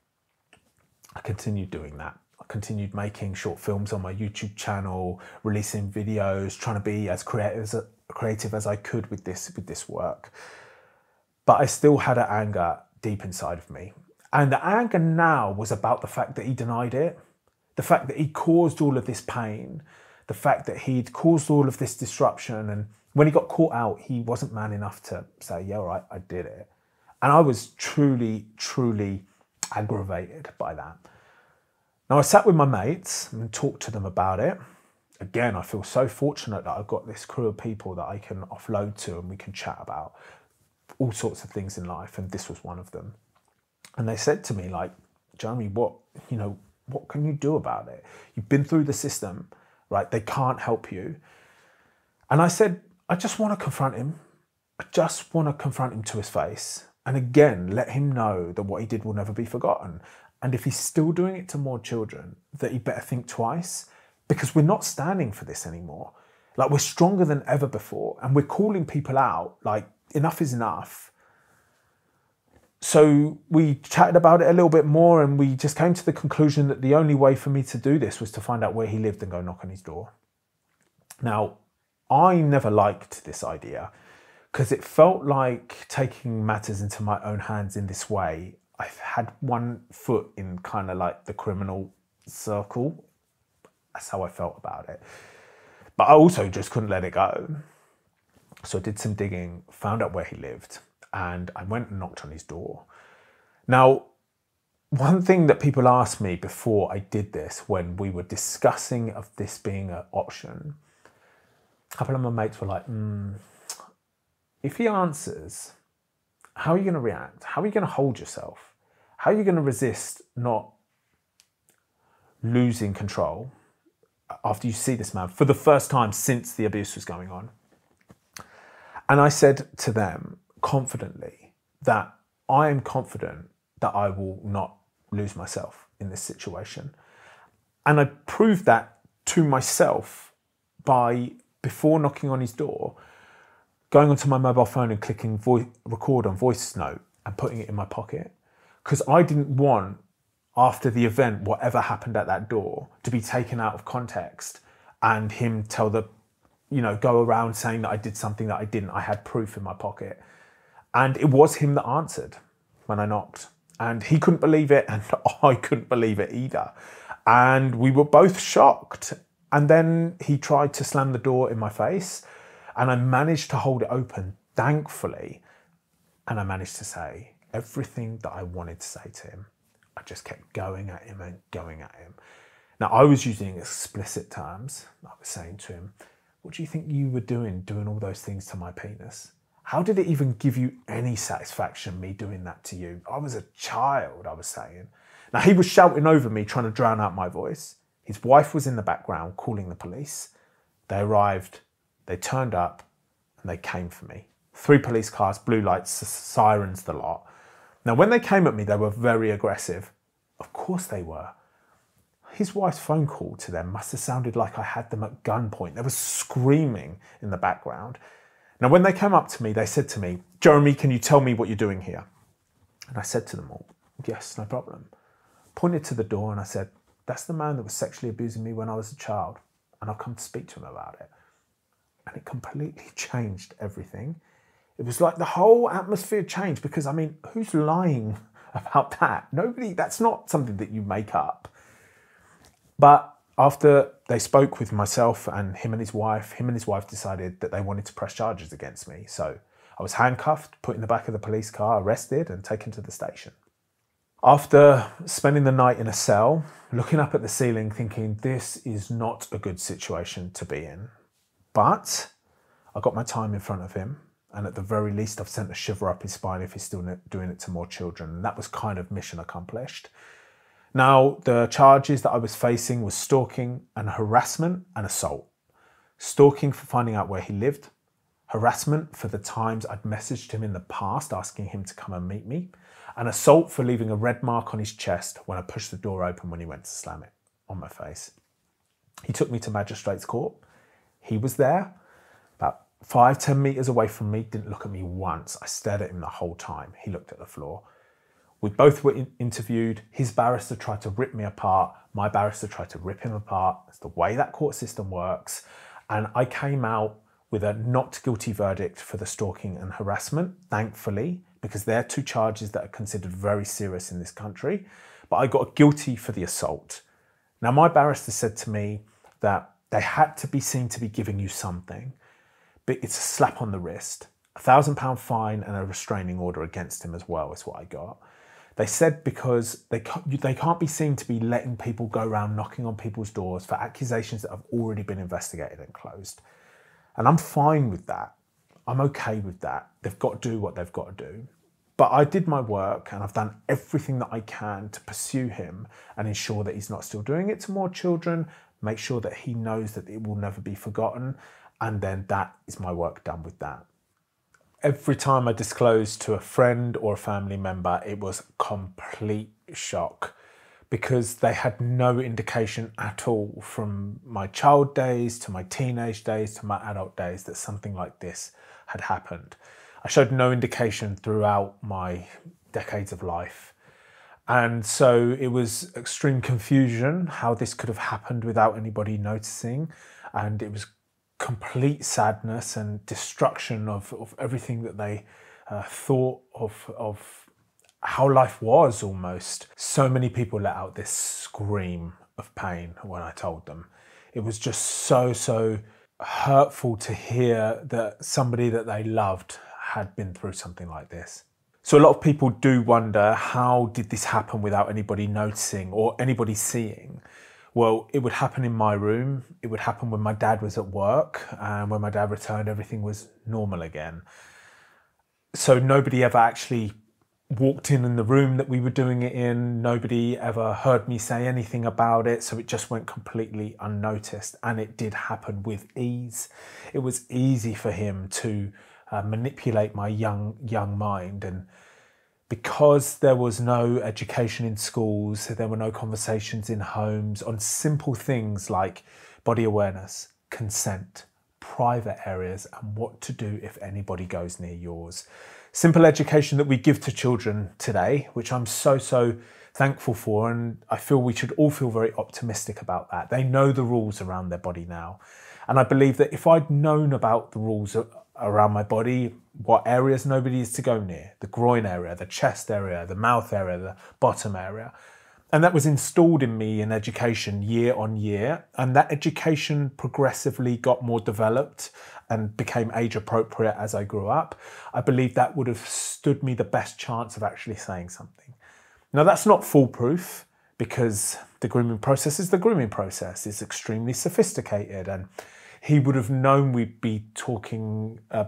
I continued doing that. I continued making short films on my YouTube channel, releasing videos, trying to be as creative as I could with this work. But I still had an anger deep inside of me. And the anger now was about the fact that he denied it, the fact that he caused all of this pain, the fact that he'd caused all of this disruption. And when he got caught out, he wasn't man enough to say, yeah, all right, I did it. And I was truly, truly aggravated by that. Now, I sat with my mates and talked to them about it. Again, I feel so fortunate that I've got this crew of people that I can offload to and we can chat about all sorts of things in life, and this was one of them. And they said to me, like, Jeremy, what can you do about it? You've been through the system, right? They can't help you. And I said, I just want to confront him. I just want to confront him to his face. And again, let him know that what he did will never be forgotten. And if he's still doing it to more children, that he better think twice, because we're not standing for this anymore. Like, we're stronger than ever before, and we're calling people out, like, enough is enough. So we chatted about it a little bit more, and we just came to the conclusion that the only way for me to do this was to find out where he lived and go knock on his door. Now, I never liked this idea because it felt like taking matters into my own hands in this way. I've had one foot in kind of like the criminal circle. That's how I felt about it. But I also just couldn't let it go. So I did some digging, found out where he lived, and I went and knocked on his door. Now, one thing that people asked me before I did this, when we were discussing of this being an option, a couple of my mates were like, if he answers, how are you going to react? How are you going to hold yourself? How are you going to resist not losing control after you see this man for the first time since the abuse was going on? And I said to them confidently that I am confident that I will not lose myself in this situation. And I proved that to myself by, before knocking on his door, going onto my mobile phone and clicking record on voice note and putting it in my pocket. Because I didn't want, after the event, whatever happened at that door, to be taken out of context and him tell the, go around saying that I did something that I didn't. I had proof in my pocket. And it was him that answered when I knocked. And he couldn't believe it, and I couldn't believe it either. And we were both shocked. And then he tried to slam the door in my face, and I managed to hold it open, thankfully. And I managed to say everything that I wanted to say to him. I just kept going at him and going at him. Now, I was using explicit terms. I was saying to him, what do you think you were doing all those things to my penis? How did it even give you any satisfaction, me doing that to you? I was a child, I was saying. Now, he was shouting over me, trying to drown out my voice. His wife was in the background calling the police. They arrived, they turned up, and they came for me. 3 police cars, blue lights, sirens, the lot. Now, when they came at me, they were very aggressive. Of course they were. His wife's phone call to them must have sounded like I had them at gunpoint. They were screaming in the background. Now, when they came up to me, they said to me, Jeremy, can you tell me what you're doing here? And I said to them all, yes, no problem. Pointed to the door and I said, that's the man that was sexually abusing me when I was a child, and I've come to speak to him about it. And it completely changed everything. It was like the whole atmosphere changed, because, I mean, who's lying about that? Nobody. That's not something that you make up. But after they spoke with myself and him and his wife decided that they wanted to press charges against me. So I was handcuffed, put in the back of the police car, arrested and taken to the station. After spending the night in a cell, looking up at the ceiling, thinking this is not a good situation to be in. But I got my time in front of him, and at the very least I've sent a shiver up his spine if he's still doing it to more children. And that was kind of mission accomplished. Now, the charges that I was facing was stalking and harassment and assault. Stalking for finding out where he lived. Harassment for the times I'd messaged him in the past asking him to come and meet me. And assault for leaving a red mark on his chest when I pushed the door open when he went to slam it on my face. He took me to magistrate's court. He was there, about 5-10 meters away from me, didn't look at me once. I stared at him the whole time. He looked at the floor. We both were interviewed. His barrister tried to rip me apart. My barrister tried to rip him apart. That's the way that court system works. And I came out with a not guilty verdict for the stalking and harassment, thankfully, because they're 2 charges that are considered very serious in this country. But I got guilty for the assault. Now, my barrister said to me that they had to be seen to be giving you something, but it's a slap on the wrist, £1,000 fine and a restraining order against him as well is what I got. They said because they can't be seen to be letting people go around knocking on people's doors for accusations that have already been investigated and closed. And I'm fine with that. I'm okay with that. They've got to do what they've got to do. But I did my work and I've done everything that I can to pursue him and ensure that he's not still doing it to more children, make sure that he knows that it will never be forgotten. And then that is my work done with that. Every time I disclosed to a friend or a family member, it was complete shock, because they had no indication at all from my child days to my teenage days to my adult days that something like this had happened. I showed no indication throughout my decades of life. And so it was extreme confusion how this could have happened without anybody noticing. And it was complete sadness and destruction of everything that they thought of how life was almost. So many people let out this scream of pain when I told them. It was just so hurtful to hear that somebody that they loved had been through something like this. So a lot of people do wonder, how did this happen without anybody noticing or anybody seeing? Well, it would happen in my room. It would happen when my dad was at work, and when my dad returned, everything was normal again. So nobody ever actually walked in the room that we were doing it in. Nobody ever heard me say anything about it. So it just went completely unnoticed, and it did happen with ease. It was easy for him to manipulate my young mind, and because there was no education in schools, there were no conversations in homes on simple things like body awareness, consent, private areas, and what to do if anybody goes near yours. Simple education that we give to children today, which I'm so thankful for, and I feel we should all feel very optimistic about that. They know the rules around their body now. And I believe that if I'd known about the rules around my body, what areas nobody is to go near, the groin area, the chest area, the mouth area, the bottom area. And that was installed in me in education year on year. And that education progressively got more developed and became age appropriate as I grew up. I believe that would have stood me the best chance of actually saying something. Now, that's not foolproof, because the grooming process is the grooming process. It's extremely sophisticated, and he would have known we'd be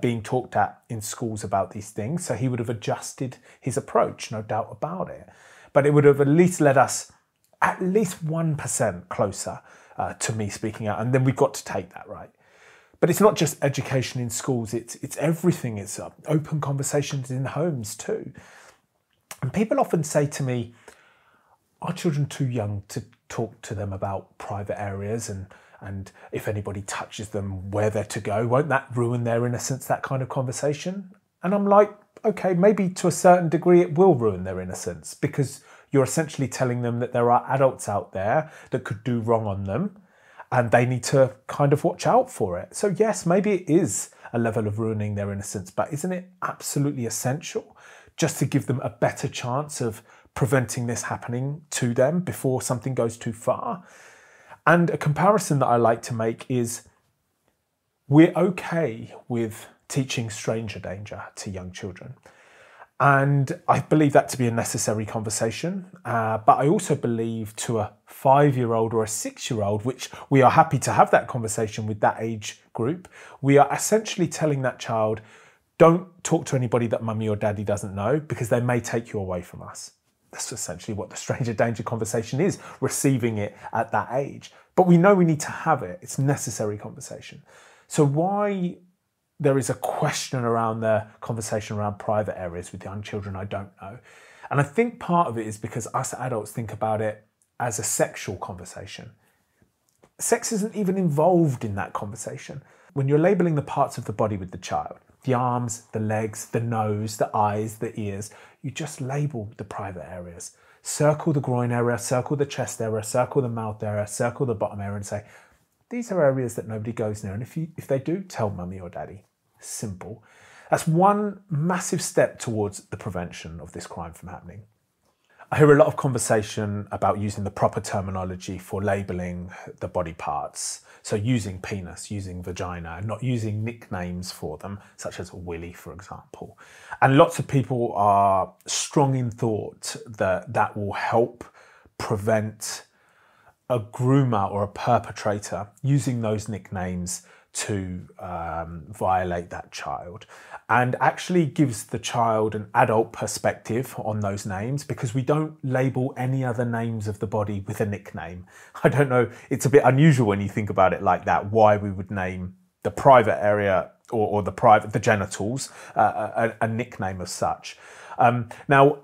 being talked at in schools about these things, so he would have adjusted his approach, no doubt about it. But it would have at least led us at least 1% closer to me speaking out, and then we've got to take that, right? But it's not just education in schools, it's everything. It's open conversations in homes too. And people often say to me, are children too young to talk to them about private areas, and if anybody touches them, where they're to go? Won't that ruin their innocence, that kind of conversation? And I'm like, okay, maybe to a certain degree it will ruin their innocence, because you're essentially telling them that there are adults out there that could do wrong on them, and they need to kind of watch out for it. So yes, maybe it is a level of ruining their innocence, but isn't it absolutely essential just to give them a better chance of preventing this happening to them before something goes too far? And a comparison that I like to make is, we're okay with teaching stranger danger to young children. And I believe that to be a necessary conversation. But I also believe to a 5-year-old or a 6-year-old, which we are happy to have that conversation with that age group, we are essentially telling that child, don't talk to anybody that mummy or daddy doesn't know, because they may take you away from us. That's essentially what the stranger danger conversation is, receiving it at that age. But we know we need to have it. It's necessary conversation. So why there is a question around the conversation around private areas with young children, I don't know. And I think part of it is because us adults think about it as a sexual conversation. Sex isn't even involved in that conversation. When you're labeling the parts of the body with the child, the arms, the legs, the nose, the eyes, the ears, you just label the private areas. Circle the groin area, circle the chest area, circle the mouth area, circle the bottom area, and say, these are areas that nobody goes near. And if they do, tell mummy or daddy. Simple. That's one massive step towards the prevention of this crime from happening. I hear a lot of conversation about using the proper terminology for labelling the body parts. So using penis, using vagina, and not using nicknames for them, such as willy, for example. And lots of people are strong in thought that that will help prevent a groomer or a perpetrator using those nicknames to violate that child, and actually gives the child an adult perspective on those names, because we don't label any other names of the body with a nickname. I don't know, it's a bit unusual when you think about it like that, why we would name the private area or the genitals a nickname as such. Now,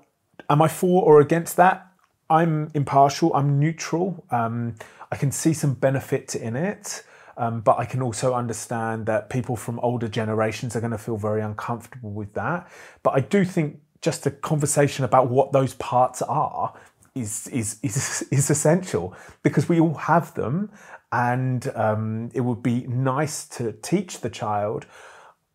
am I for or against that? I'm impartial, I'm neutral. I can see some benefit in it, but I can also understand that people from older generations are going to feel very uncomfortable with that. But I do think just a conversation about what those parts are is essential, because we all have them, and it would be nice to teach the child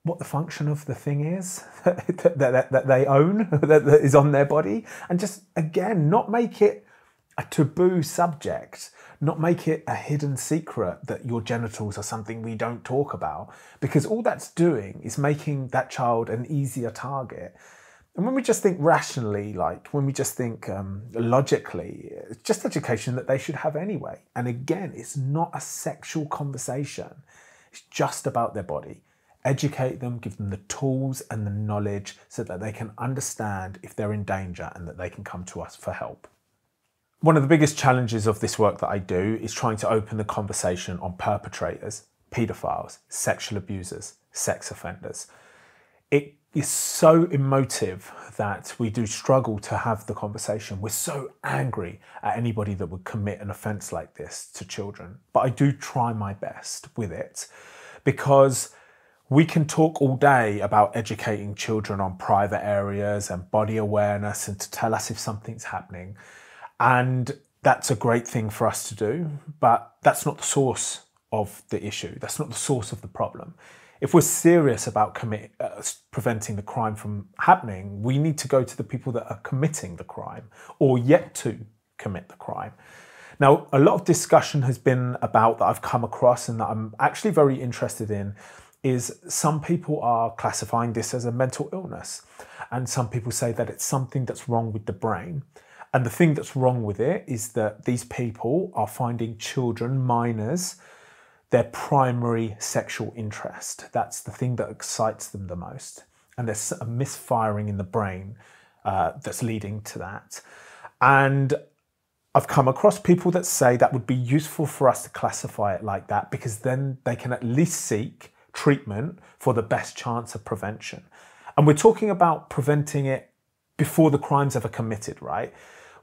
what the function of the thing is that they own, that is on their body, and just, again, not make it a taboo subject, not make it a hidden secret that your genitals are something we don't talk about, because all that's doing is making that child an easier target. And when we just think rationally, like when we just think logically, it's just education that they should have anyway. And again, it's not a sexual conversation. It's just about their body. Educate them, give them the tools and the knowledge so that they can understand if they're in danger and that they can come to us for help. One of the biggest challenges of this work that I do is trying to open the conversation on perpetrators, paedophiles, sexual abusers, sex offenders. It is so emotive that we do struggle to have the conversation. We're so angry at anybody that would commit an offence like this to children. But I do try my best with it, because we can talk all day about educating children on private areas and body awareness and to tell us if something's happening. And that's a great thing for us to do, but that's not the source of the issue. That's not the source of the problem. If we're serious about preventing the crime from happening, we need to go to the people that are committing the crime or yet to commit the crime. Now, a lot of discussion has been about, that I've come across and that I'm actually very interested in, is some people are classifying this as a mental illness, and some people say that it's something that's wrong with the brain. And the thing that's wrong with it is that these people are finding children, minors, their primary sexual interest. That's the thing that excites them the most. And there's a misfiring in the brain that's leading to that. And I've come across people that say that would be useful for us to classify it like that, because then they can at least seek treatment for the best chance of prevention. And we're talking about preventing it before the crime's ever committed, right?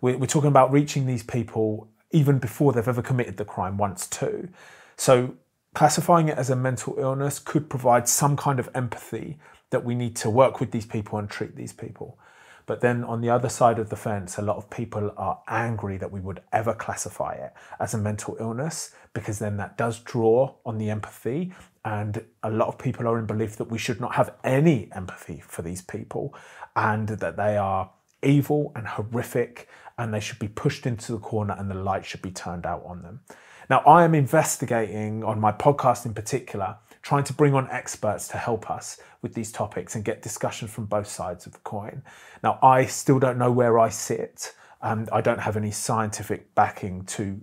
We're talking about reaching these people even before they've ever committed the crime once too. So classifying it as a mental illness could provide some kind of empathy that we need to work with these people and treat these people. But then on the other side of the fence, a lot of people are angry that we would ever classify it as a mental illness, because then that does draw on the empathy. And a lot of people are in belief that we should not have any empathy for these people, and that they are evil and horrific, and they should be pushed into the corner and the light should be turned out on them. Now, I am investigating, on my podcast in particular, trying to bring on experts to help us with these topics and get discussion from both sides of the coin. Now, I still don't know where I sit. I don't have any scientific backing to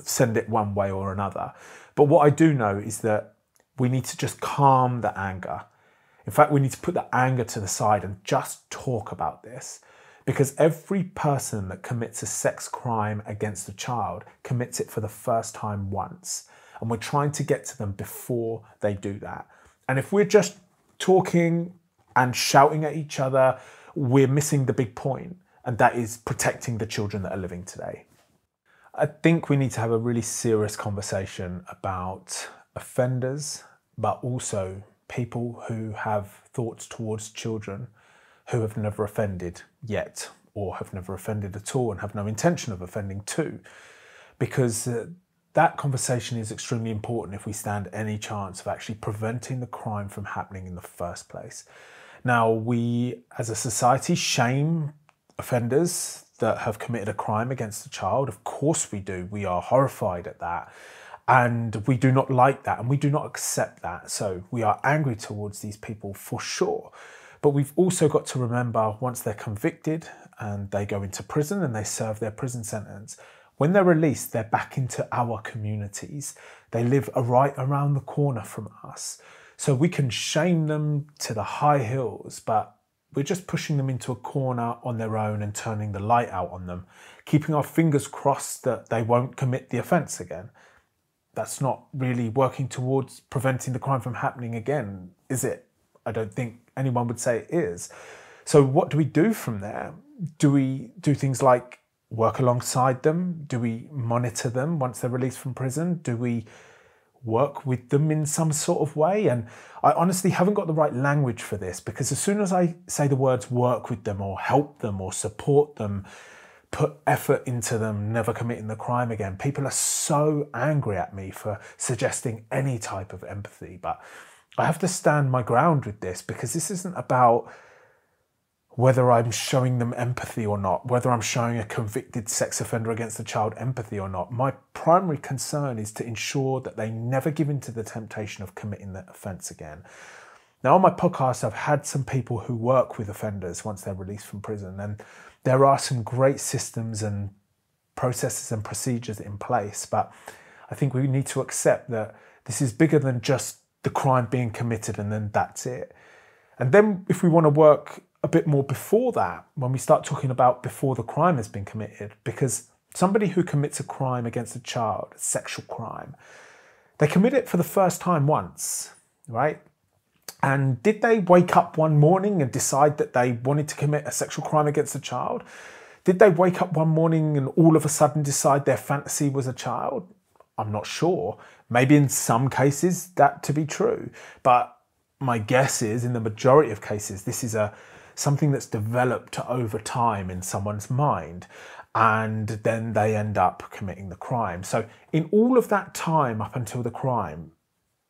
send it one way or another. But what I do know is that we need to just calm the anger. In fact, we need to put the anger to the side and just talk about this. Because every person that commits a sex crime against a child commits it for the first time once. And we're trying to get to them before they do that. And if we're just talking and shouting at each other, we're missing the big point. And that is protecting the children that are living today. I think we need to have a really serious conversation about offenders, but also people who have thoughts towards children who have never offended yet, or have never offended at all and have no intention of offending too. Because that conversation is extremely important if we stand any chance of actually preventing the crime from happening in the first place. Now, we as a society shame offenders that have committed a crime against a child. Of course we do. We are horrified at that. And we do not like that, and we do not accept that. So we are angry towards these people for sure. But we've also got to remember, once they're convicted and they go into prison and they serve their prison sentence, when they're released, they're back into our communities. They live right around the corner from us. So we can shame them to the high hills, but we're just pushing them into a corner on their own and turning the light out on them, keeping our fingers crossed that they won't commit the offence again. That's not really working towards preventing the crime from happening again, is it? I don't think anyone would say it is. So what do we do from there? Do we do things like work alongside them? Do we monitor them once they're released from prison? Do we work with them in some sort of way? And I honestly haven't got the right language for this, because as soon as I say the words work with them or help them or support them, put effort into them never committing the crime again, people are so angry at me for suggesting any type of empathy. But I have to stand my ground with this, because this isn't about whether I'm showing them empathy or not, whether I'm showing a convicted sex offender against a child empathy or not. My primary concern is to ensure that they never give in to the temptation of committing that offence again. Now, on my podcast, I've had some people who work with offenders once they're released from prison, and there are some great systems and processes and procedures in place, but I think we need to accept that this is bigger than just the crime being committed and then that's it. And then if we want to work a bit more before that, when we start talking about before the crime has been committed, because somebody who commits a crime against a child, a sexual crime, they commit it for the first time once, right? And did they wake up one morning and decide that they wanted to commit a sexual crime against a child? Did they wake up one morning and all of a sudden decide their fantasy was a child? I'm not sure. Maybe in some cases that to be true. But my guess is in the majority of cases, this is something that's developed over time in someone's mind, and then they end up committing the crime. So in all of that time up until the crime,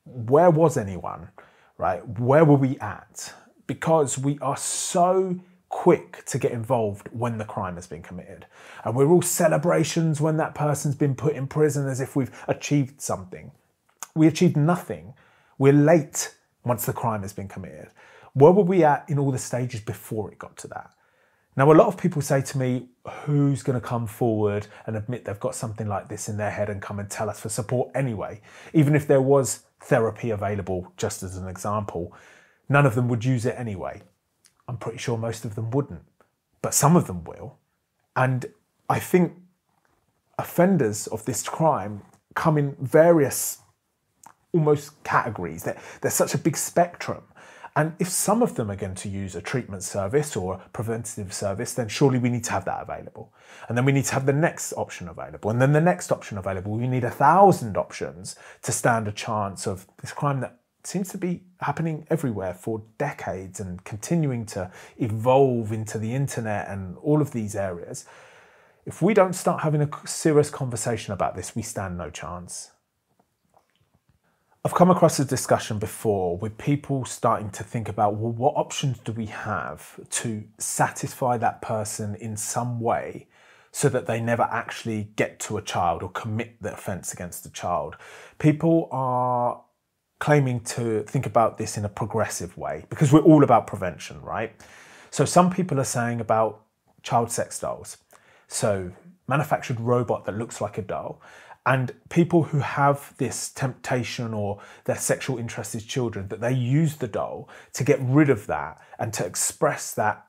where was anyone, right? Where were we at? Because we are so quick to get involved when the crime has been committed. And we're all celebrations when that person's been put in prison, as if we've achieved something. We achieved nothing. We're late once the crime has been committed. Where were we at in all the stages before it got to that? Now, a lot of people say to me, who's going to come forward and admit they've got something like this in their head and come and tell us for support anyway? Even if there was therapy available, just as an example, none of them would use it anyway. I'm pretty sure most of them wouldn't, but some of them will. And I think offenders of this crime come in various almost categories. There's such a big spectrum. And if some of them are going to use a treatment service or a preventative service, then surely we need to have that available. And then we need to have the next option available. And then the next option available. We need 1,000 options to stand a chance of this crime that seems to be happening everywhere for decades and continuing to evolve into the internet and all of these areas. If we don't start having a serious conversation about this, we stand no chance. I've come across a discussion before with people starting to think about, well, what options do we have to satisfy that person in some way so that they never actually get to a child or commit the offence against a child? People are claiming to think about this in a progressive way because we're all about prevention, right? So some people are saying about child sex dolls. So manufactured robot that looks like a doll. And people who have this temptation or their sexual interest as children, that they use the doll to get rid of that and to express that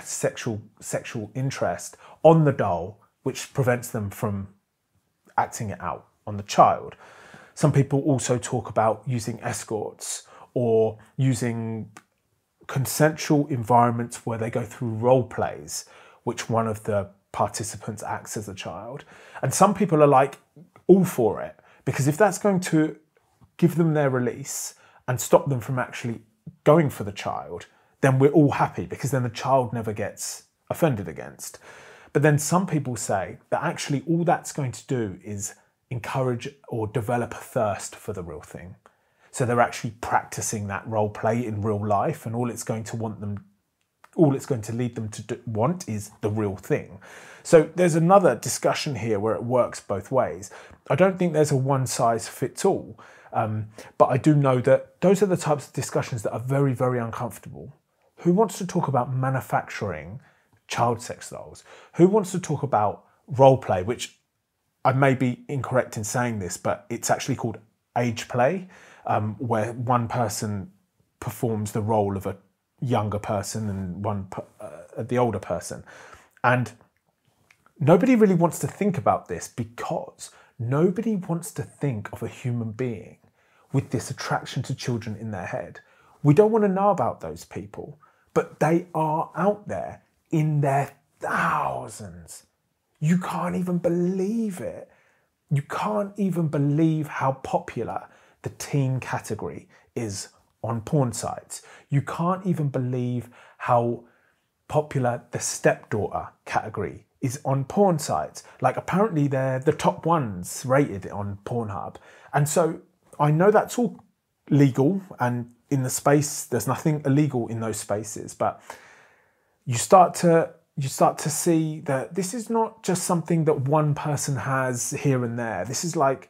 sexual interest on the doll, which prevents them from acting it out on the child. Some people also talk about using escorts or using consensual environments where they go through role plays, which one of the participants acts as a child. And some people are like all for it, because if that's going to give them their release and stop them from actually going for the child, then we're all happy, because then the child never gets offended against. But then some people say that actually all that's going to do is encourage or develop a thirst for the real thing. So they're actually practicing that role play in real life, and all it's going to lead them to want is the real thing. So there's another discussion here where it works both ways. I don't think there's a one size fits all, but I do know that those are the types of discussions that are very, very uncomfortable. Who wants to talk about manufacturing child sex dolls? Who wants to talk about role play, which I may be incorrect in saying this, but it's actually called age play, where one person performs the role of a younger person and the older person. And nobody really wants to think about this, because nobody wants to think of a human being with this attraction to children in their head. We don't want to know about those people, but they are out there in their thousands. You can't even believe it. You can't even believe how popular the teen category is on porn sites. You can't even believe how popular the stepdaughter category is on porn sites. Like, apparently they're the top ones rated on Pornhub. And so I know that's all legal, and in the space, there's nothing illegal in those spaces, but you start to see that this is not just something that one person has here and there. This is like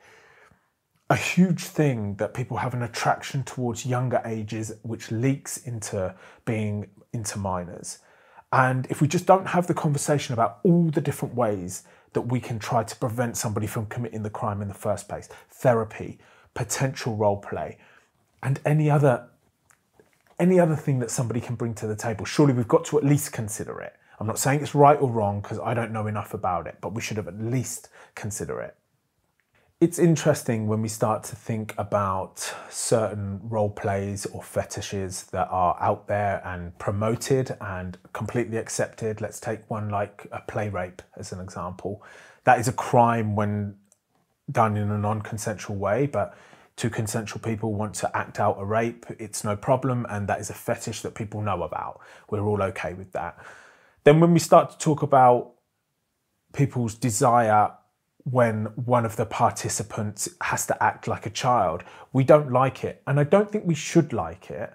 a huge thing, that people have an attraction towards younger ages, which leaks into being into minors. And if we just don't have the conversation about all the different ways that we can try to prevent somebody from committing the crime in the first place, therapy, potential role play, and any other thing that somebody can bring to the table, surely we've got to at least consider it. I'm not saying it's right or wrong, because I don't know enough about it, but we should have at least consider it. It's interesting when we start to think about certain role plays or fetishes that are out there and promoted and completely accepted. Let's take one like a play rape as an example. That is a crime when done in a non-consensual way, but two consensual people want to act out a rape, it's no problem, and that is a fetish that people know about. We're all okay with that. Then when we start to talk about people's desire when one of the participants has to act like a child, we don't like it, and I don't think we should like it.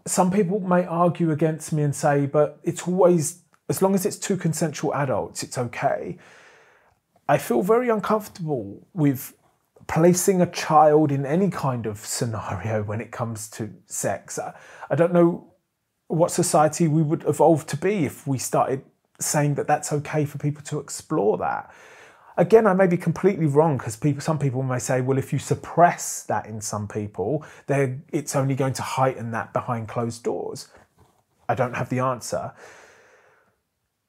Some people may argue against me and say, but it's always, as long as it's two consensual adults, it's okay. I feel very uncomfortable with placing a child in any kind of scenario when it comes to sex. I don't know what society we would evolve to be if we started saying that that's okay for people to explore that. Again, I may be completely wrong, because some people may say, well, if you suppress that in some people, then it's only going to heighten that behind closed doors. I don't have the answer.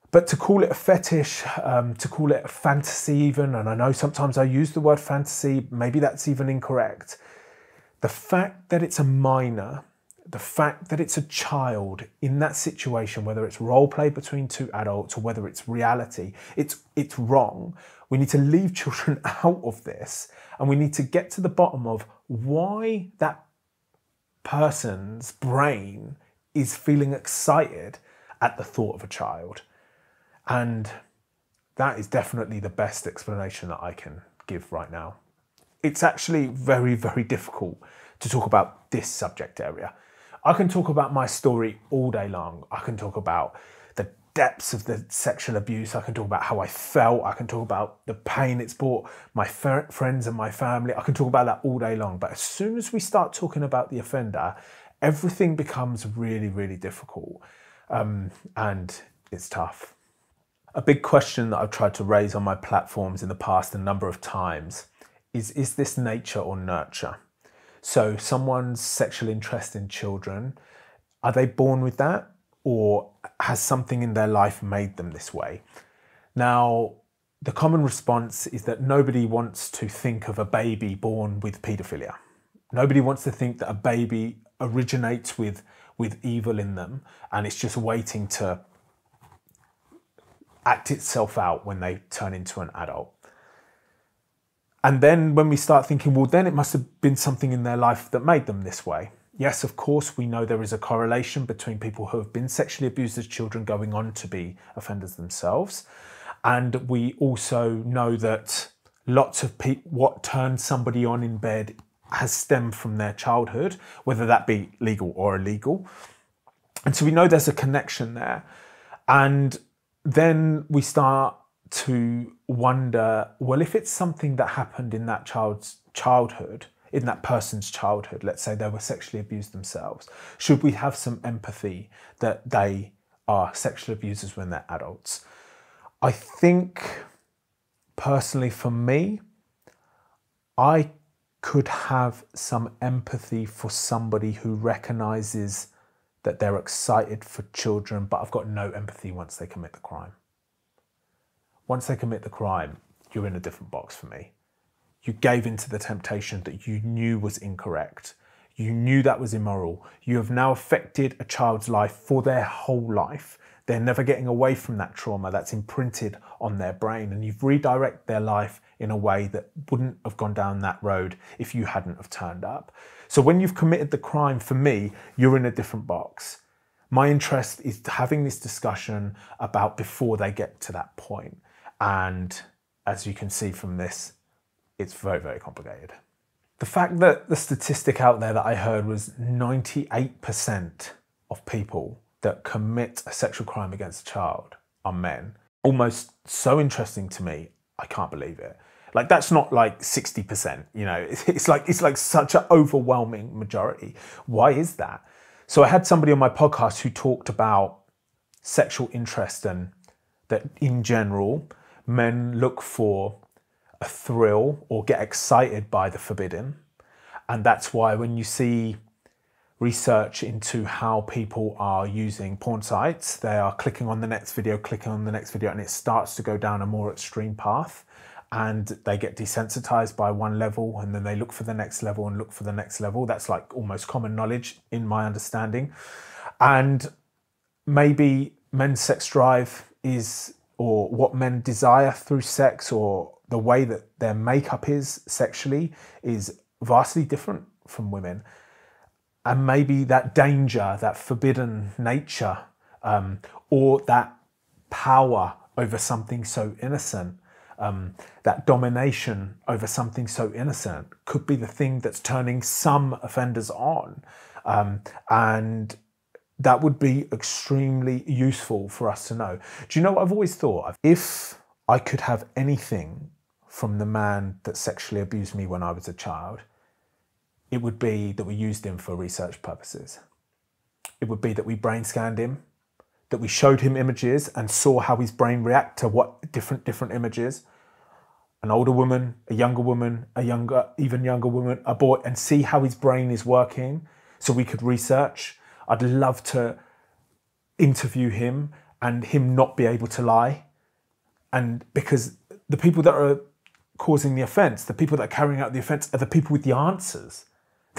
But to call it a fetish, to call it a fantasy even, and I know sometimes I use the word fantasy, maybe that's even incorrect. The fact that it's a minor, the fact that it's a child in that situation, whether it's role play between two adults or whether it's reality, it's wrong. We need to leave children out of this, and we need to get to the bottom of why that person's brain is feeling excited at the thought of a child. And that is definitely the best explanation that I can give right now. It's actually very, very difficult to talk about this subject area. I can talk about my story all day long. I can talk about the depths of the sexual abuse. I can talk about how I felt. I can talk about the pain it's brought my friends and my family. I can talk about that all day long. But as soon as we start talking about the offender, everything becomes really, really difficult. And it's tough. A big question that I've tried to raise on my platforms in the past a number of times is this nature or nurture? So someone's sexual interest in children, are they born with that, or has something in their life made them this way? Now, the common response is that nobody wants to think of a baby born with paedophilia. Nobody wants to think that a baby originates with evil in them and it's just waiting to act itself out when they turn into an adult. And then when we start thinking, well, then it must have been something in their life that made them this way. Yes, of course, we know there is a correlation between people who have been sexually abused as children going on to be offenders themselves. And we also know that lots of what turns somebody on in bed has stemmed from their childhood, whether that be legal or illegal. And so we know there's a connection there. And then we start to wonder, well, if it's something that happened in that child's childhood, in that person's childhood, let's say they were sexually abused themselves, should we have some empathy that they are sexual abusers when they're adults? I think, personally for me, I could have some empathy for somebody who recognises that they're excited for children, but I've got no empathy once they commit the crime. Once they commit the crime, you're in a different box for me. You gave into the temptation that you knew was incorrect. You knew that was immoral. You have now affected a child's life for their whole life. They're never getting away from that trauma that's imprinted on their brain, and you've redirected their life in a way that wouldn't have gone down that road if you hadn't have turned up. So when you've committed the crime, for me, you're in a different box. My interest is having this discussion about before they get to that point. And as you can see from this, it's very, very complicated. The fact that the statistic out there that I heard was 98% of people that commit a sexual crime against a child are men, almost so interesting to me, I can't believe it. Like, that's not like 60%, you know, it's like such an overwhelming majority. Why is that? So I had somebody on my podcast who talked about sexual interest and that in general, men look for a thrill or get excited by the forbidden. And that's why when you see research into how people are using porn sites, they are clicking on the next video, and it starts to go down a more extreme path. And they get desensitized by one level, and then they look for the next level and look for the next level. That's like almost common knowledge in my understanding. And maybe men's sex drive is, or what men desire through sex, or the way that their makeup is sexually, is vastly different from women. And maybe that danger, that forbidden nature, or that power over something so innocent, that domination over something so innocent could be the thing that's turning some offenders on. And that would be extremely useful for us to know. Do you know what I've always thought? If I could have anything from the man that sexually abused me when I was a child, it would be that we used him for research purposes. It would be that we brain scanned him, that we showed him images and saw how his brain react to what different images. An older woman, a younger woman, even younger woman, a boy, and see how his brain is working so we could research. I'd love to interview him and him not be able to lie. And because the people that are causing the offence, the people that are carrying out the offence, are the people with the answers.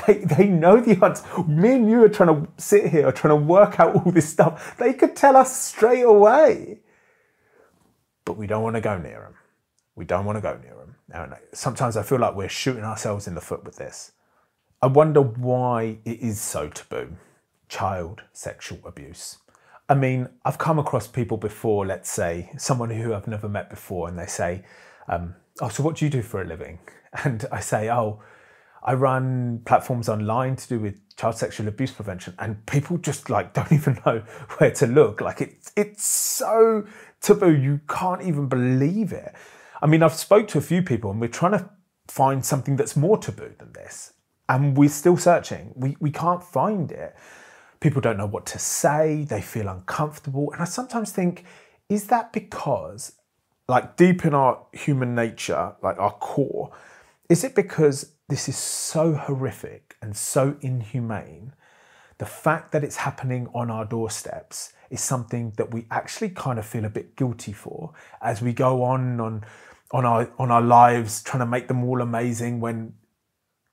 They know the answer. Me and you are trying to sit here, trying to work out all this stuff. They could tell us straight away. But we don't want to go near them. We don't want to go near them. And sometimes I feel like we're shooting ourselves in the foot with this. I wonder why it is so taboo. Child sexual abuse. I mean, I've come across people before, let's say, someone who I've never met before, and they say, oh, so what do you do for a living? And I say, oh, I run platforms online to do with child sexual abuse prevention, and people just like don't even know where to look. Like it's so taboo, you can't even believe it. I mean, I've spoke to a few people and we're trying to find something that's more taboo than this, and we're still searching. We can't find it. People don't know what to say, they feel uncomfortable. And I sometimes think, is that because, like deep in our human nature, like our core, is it because this is so horrific and so inhumane? The fact that it's happening on our doorsteps is something that we actually kind of feel a bit guilty for as we go on our lives, trying to make them all amazing, when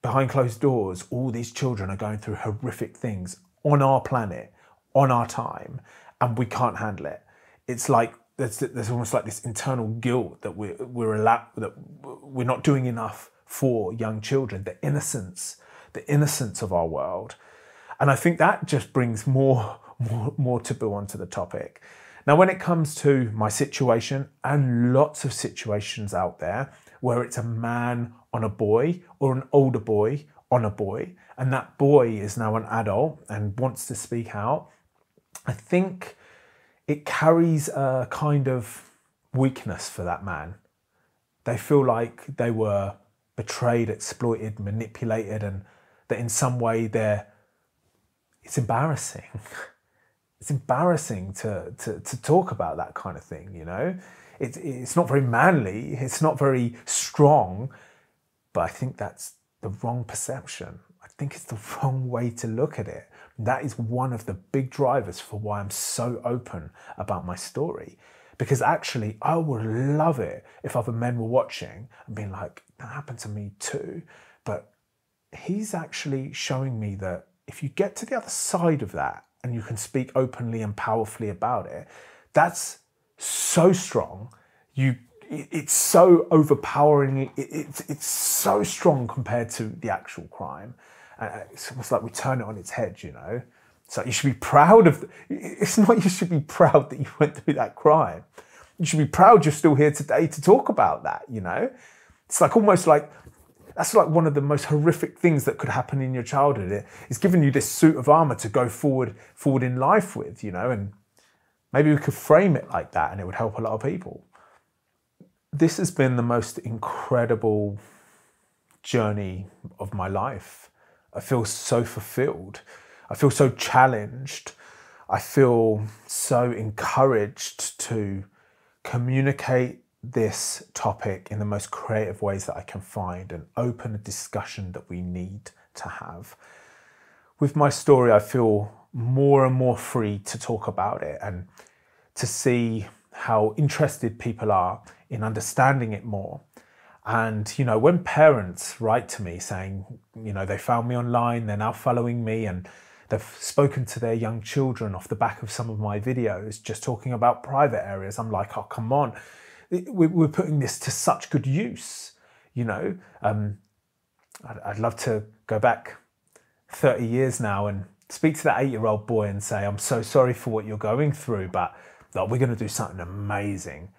behind closed doors, all these children are going through horrific things on our planet, on our time, and we can't handle it. It's like there's almost like this internal guilt that that we're not doing enough for young children, the innocence of our world. And I think that just brings more taboo onto the topic. Now, when it comes to my situation, and lots of situations out there where it's a man on a boy or an older boy on a boy, and that boy is now an adult and wants to speak out, I think it carries a kind of weakness for that man. They feel like they were betrayed, exploited, manipulated, and that in some way it's embarrassing. It's embarrassing to talk about that kind of thing, you know? It's not very manly, it's not very strong, but I think that's the wrong perception. I think it's the wrong way to look at it. That is one of the big drivers for why I'm so open about my story. Because actually, I would love it if other men were watching and being like, that happened to me too. But he's actually showing me that if you get to the other side of that and you can speak openly and powerfully about it, that's so strong. It's so overpowering. It's so strong compared to the actual crime. It's almost like we turn it on its head, you know. So you should be proud of. It's not you should be proud that you went through that crime. You should be proud you're still here today to talk about that. You know, it's like almost like that's like one of the most horrific things that could happen in your childhood. It's given you this suit of armor to go forward in life with. You know, and maybe we could frame it like that, and it would help a lot of people. This has been the most incredible journey of my life. I feel so fulfilled. I feel so challenged. I feel so encouraged to communicate this topic in the most creative ways that I can find and open a discussion that we need to have. With my story, I feel more and more free to talk about it and to see how interested people are in understanding it more. And, you know, when parents write to me saying, you know, they found me online, they're now following me, and they've spoken to their young children off the back of some of my videos, just talking about private areas, I'm like, oh, come on. We're putting this to such good use, you know. I'd love to go back 30 years now and speak to that 8-year-old boy and say, I'm so sorry for what you're going through, but look, we're going to do something amazing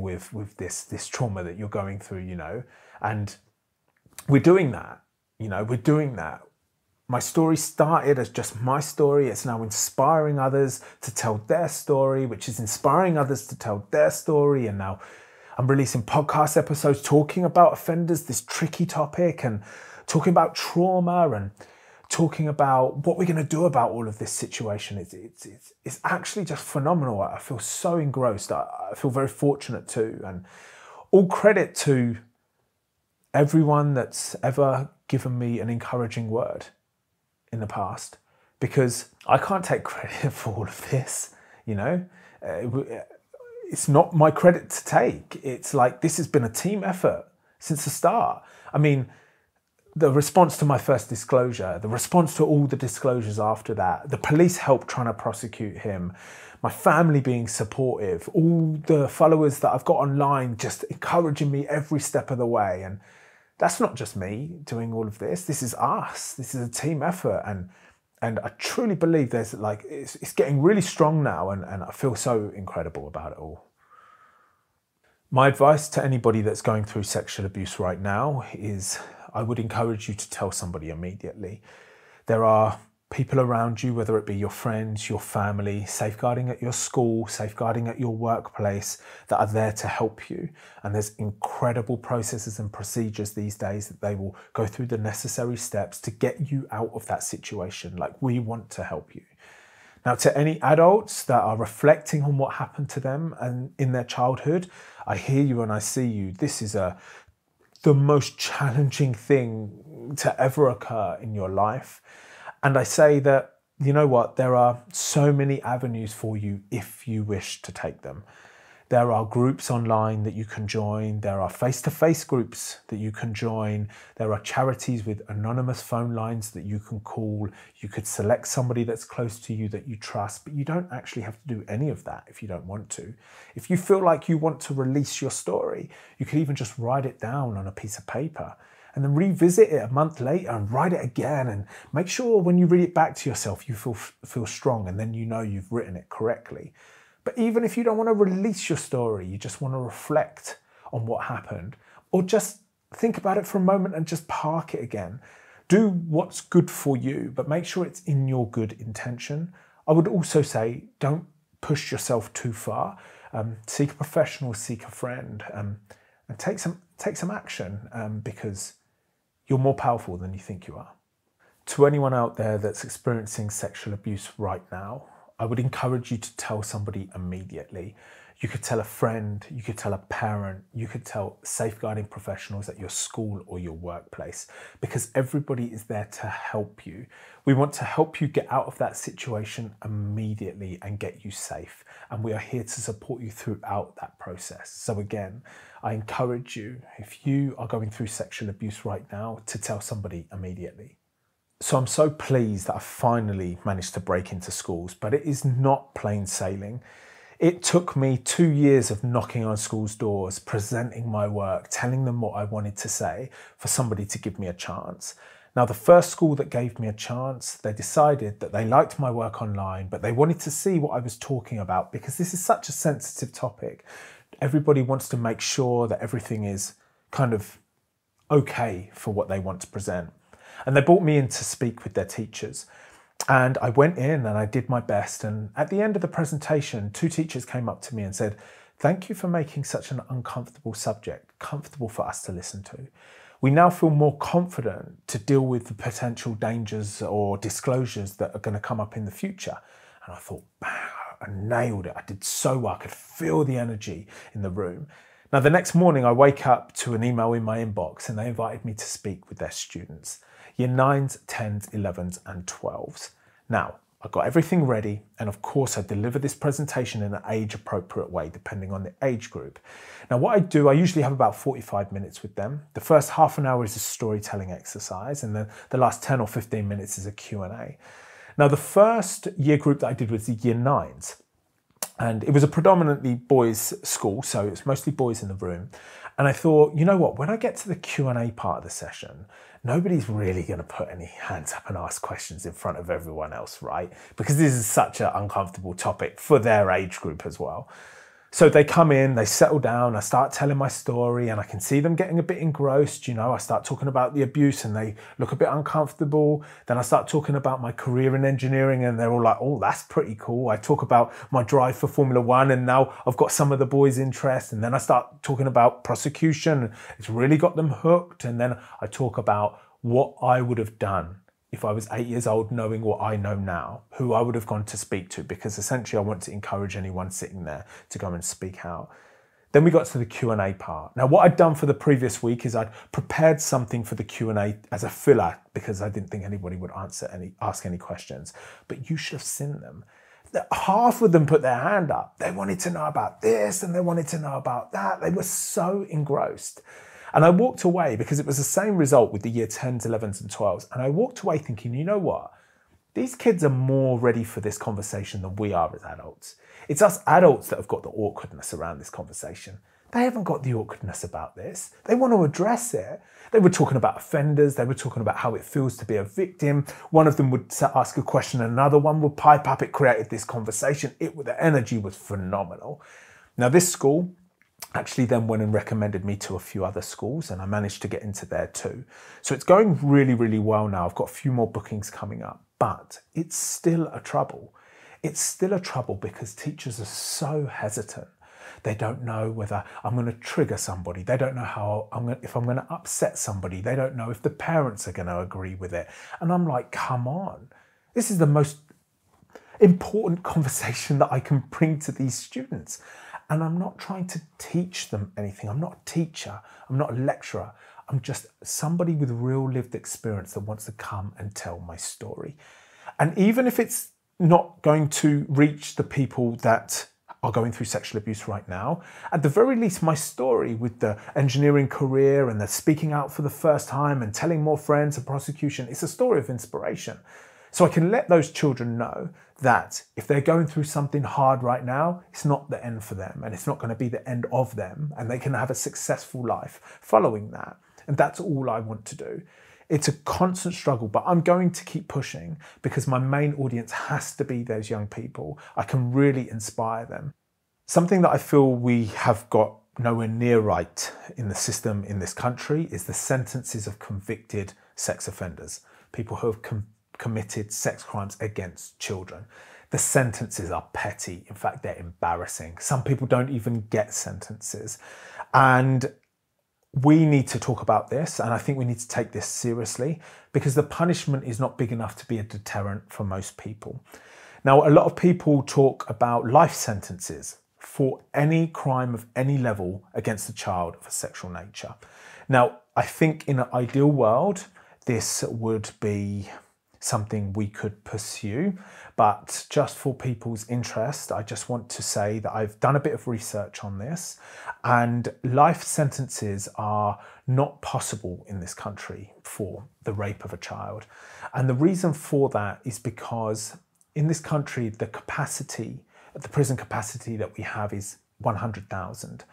with this trauma that you're going through, you know. And we're doing that, you know, we're doing that. My story started as just my story. It's now inspiring others to tell their story, which is inspiring others to tell their story. And now I'm releasing podcast episodes talking about offenders, this tricky topic, and talking about trauma and talking about what we're going to do about all of this situation. It's actually just phenomenal. I feel so engrossed. I feel very fortunate too. And all credit to everyone that's ever given me an encouraging word in the past, because I can't take credit for all of this, you know. It's not my credit to take. It's like this has been a team effort since the start. I mean, the response to my first disclosure, the response to all the disclosures after that, the police help trying to prosecute him, my family being supportive, all the followers that I've got online just encouraging me every step of the way. And that's not just me doing all of this. This is us. This is a team effort. And I truly believe there's like, it's getting really strong now, and I feel so incredible about it all. My advice to anybody that's going through sexual abuse right now is I would encourage you to tell somebody immediately. There are people around you, whether it be your friends, your family, safeguarding at your school, safeguarding at your workplace, that are there to help you. And there's incredible processes and procedures these days that they will go through the necessary steps to get you out of that situation. Like, we want to help you. Now, to any adults that are reflecting on what happened to them and in their childhood, I hear you and I see you. This is the most challenging thing to ever occur in your life. And I say that, you know what, there are so many avenues for you if you wish to take them. There are groups online that you can join. There are face-to-face groups that you can join. There are charities with anonymous phone lines that you can call. You could select somebody that's close to you that you trust, but you don't actually have to do any of that if you don't want to. If you feel like you want to release your story, you could even just write it down on a piece of paper and then revisit it a month later and write it again, and make sure when you read it back to yourself, you feel strong, and then you know you've written it correctly. But even if you don't want to release your story, you just want to reflect on what happened, or just think about it for a moment and just park it again. Do what's good for you, but make sure it's in your good intention. I would also say, don't push yourself too far. Seek a professional, seek a friend, and take some action, because you're more powerful than you think you are. To anyone out there that's experiencing sexual abuse right now, I would encourage you to tell somebody immediately. You could tell a friend, you could tell a parent, you could tell safeguarding professionals at your school or your workplace, because everybody is there to help you. We want to help you get out of that situation immediately and get you safe. And we are here to support you throughout that process. So again, I encourage you, if you are going through sexual abuse right now, to tell somebody immediately. So I'm so pleased that I finally managed to break into schools, but it is not plain sailing. It took me 2 years of knocking on schools' doors, presenting my work, telling them what I wanted to say for somebody to give me a chance. Now, the first school that gave me a chance, they decided that they liked my work online, but they wanted to see what I was talking about because this is such a sensitive topic. Everybody wants to make sure that everything is kind of okay for what they want to present. And they brought me in to speak with their teachers. And I went in and I did my best. And at the end of the presentation, 2 teachers came up to me and said, "Thank you for making such an uncomfortable subject comfortable for us to listen to. We now feel more confident to deal with the potential dangers or disclosures that are going to come up in the future." And I thought, wow, I nailed it. I did so well. I could feel the energy in the room. Now, the next morning, I wake up to an email in my inbox and they invited me to speak with their students. Year 9s, 10s, 11s and 12s. Now, I got everything ready and of course I delivered this presentation in an age appropriate way depending on the age group. Now what I do, I usually have about 45 minutes with them. The first half an hour is a storytelling exercise and then the last 10 or 15 minutes is a Q&A. Now the first year group that I did was the year 9s. And it was a predominantly boys' school, so it's mostly boys in the room. And I thought, you know what, when I get to the Q&A part of the session, nobody's really going to put any hands up and ask questions in front of everyone else, right? Because this is such an uncomfortable topic for their age group as well. So they come in, they settle down, I start telling my story and I can see them getting a bit engrossed. You know, I start talking about the abuse and they look a bit uncomfortable. Then I start talking about my career in engineering and they're all like, oh, that's pretty cool. I talk about my drive for Formula One and now I've got some of the boys' interest. And then I start talking about prosecution. It's really got them hooked. And then I talk about what I would have done if I was 8 years old, knowing what I know now, who I would have gone to speak to, because essentially I want to encourage anyone sitting there to go and speak out. Then we got to the Q&A part. Now, what I'd done for the previous week is I'd prepared something for the Q&A as a filler because I didn't think anybody would ask any questions. But you should have seen them. Half of them put their hand up. They wanted to know about this and they wanted to know about that. They were so engrossed. And I walked away because it was the same result with the year 10s, 11s and 12s. And I walked away thinking, you know what? These kids are more ready for this conversation than we are as adults. It's us adults that have got the awkwardness around this conversation. They haven't got the awkwardness about this. They want to address it. They were talking about offenders. They were talking about how it feels to be a victim. One of them would ask a question, another one would pipe up. It created this conversation. The energy was phenomenal. Now this school actually then went and recommended me to a few other schools and I managed to get into there too. So it's going really, really well now. I've got a few more bookings coming up, but it's still a trouble. It's still a trouble because teachers are so hesitant. They don't know whether I'm going to trigger somebody. They don't know if I'm going to upset somebody. They don't know if the parents are going to agree with it. And I'm like, come on. This is the most important conversation that I can bring to these students. And I'm not trying to teach them anything. I'm not a teacher. I'm not a lecturer. I'm just somebody with real lived experience that wants to come and tell my story. And even if it's not going to reach the people that are going through sexual abuse right now, at the very least, my story with the engineering career and the speaking out for the first time and telling more friends and prosecution, it's a story of inspiration. So I can let those children know that if they're going through something hard right now, it's not the end for them and it's not going to be the end of them and they can have a successful life following that. And that's all I want to do. It's a constant struggle, but I'm going to keep pushing because my main audience has to be those young people. I can really inspire them. Something that I feel we have got nowhere near right in the system in this country is the sentences of convicted sex offenders, people who have committed sex crimes against children. The sentences are petty. In fact, they're embarrassing. Some people don't even get sentences. And we need to talk about this. And I think we need to take this seriously because the punishment is not big enough to be a deterrent for most people. Now, a lot of people talk about life sentences for any crime of any level against a child of a sexual nature. Now, I think in an ideal world, this would be something we could pursue, but just for people's interest, I just want to say that I've done a bit of research on this, and life sentences are not possible in this country for the rape of a child. And the reason for that is because in this country, the prison capacity that we have is 100,000,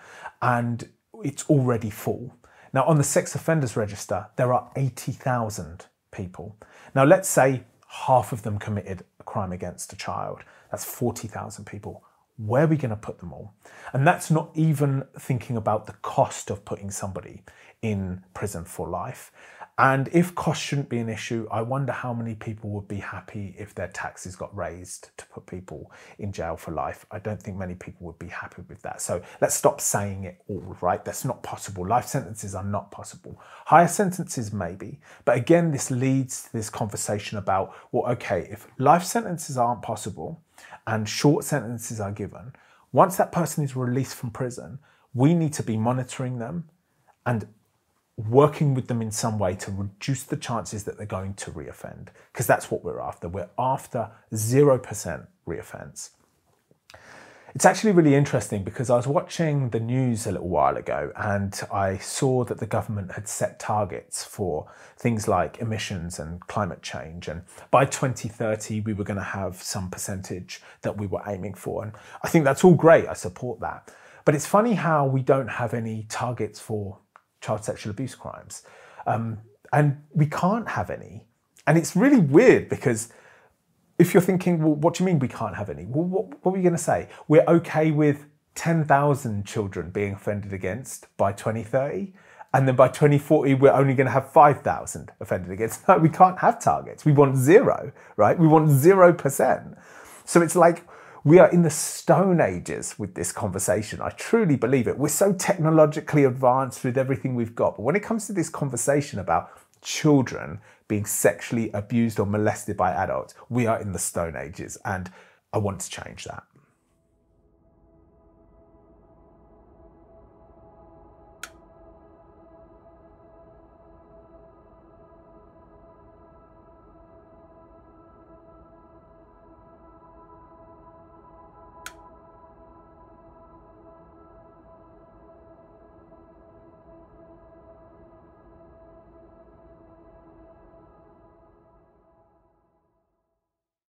and it's already full. Now, on the sex offenders register, there are 80,000 people. Now, let's say half of them committed a crime against a child. That's 40,000 people. Where are we going to put them all? And that's not even thinking about the cost of putting somebody in prison for life. And if cost shouldn't be an issue, I wonder how many people would be happy if their taxes got raised to put people in jail for life. I don't think many people would be happy with that. So let's stop saying it all, right? That's not possible. Life sentences are not possible. Higher sentences maybe. But again, this leads to this conversation about, well, okay, if life sentences aren't possible and short sentences are given, once that person is released from prison, we need to be monitoring them and working with them in some way to reduce the chances that they're going to reoffend, because that's what we're after. We're after 0% reoffence. It's actually really interesting because I was watching the news a little while ago and I saw that the government had set targets for things like emissions and climate change. And by 2030, we were going to have some percentage that we were aiming for. And I think that's all great. I support that. But it's funny how we don't have any targets for child sexual abuse crimes. And we can't have any. And it's really weird because if you're thinking, well, what do you mean we can't have any? Well, what are we going to say? We're okay with 10,000 children being offended against by 2030. And then by 2040, we're only going to have 5,000 offended against. No, we can't have targets. We want zero, right? We want 0%. So it's like, we are in the Stone Ages with this conversation. I truly believe it. We're so technologically advanced with everything we've got. But when it comes to this conversation about children being sexually abused or molested by adults, we are in the Stone Ages. And I want to change that.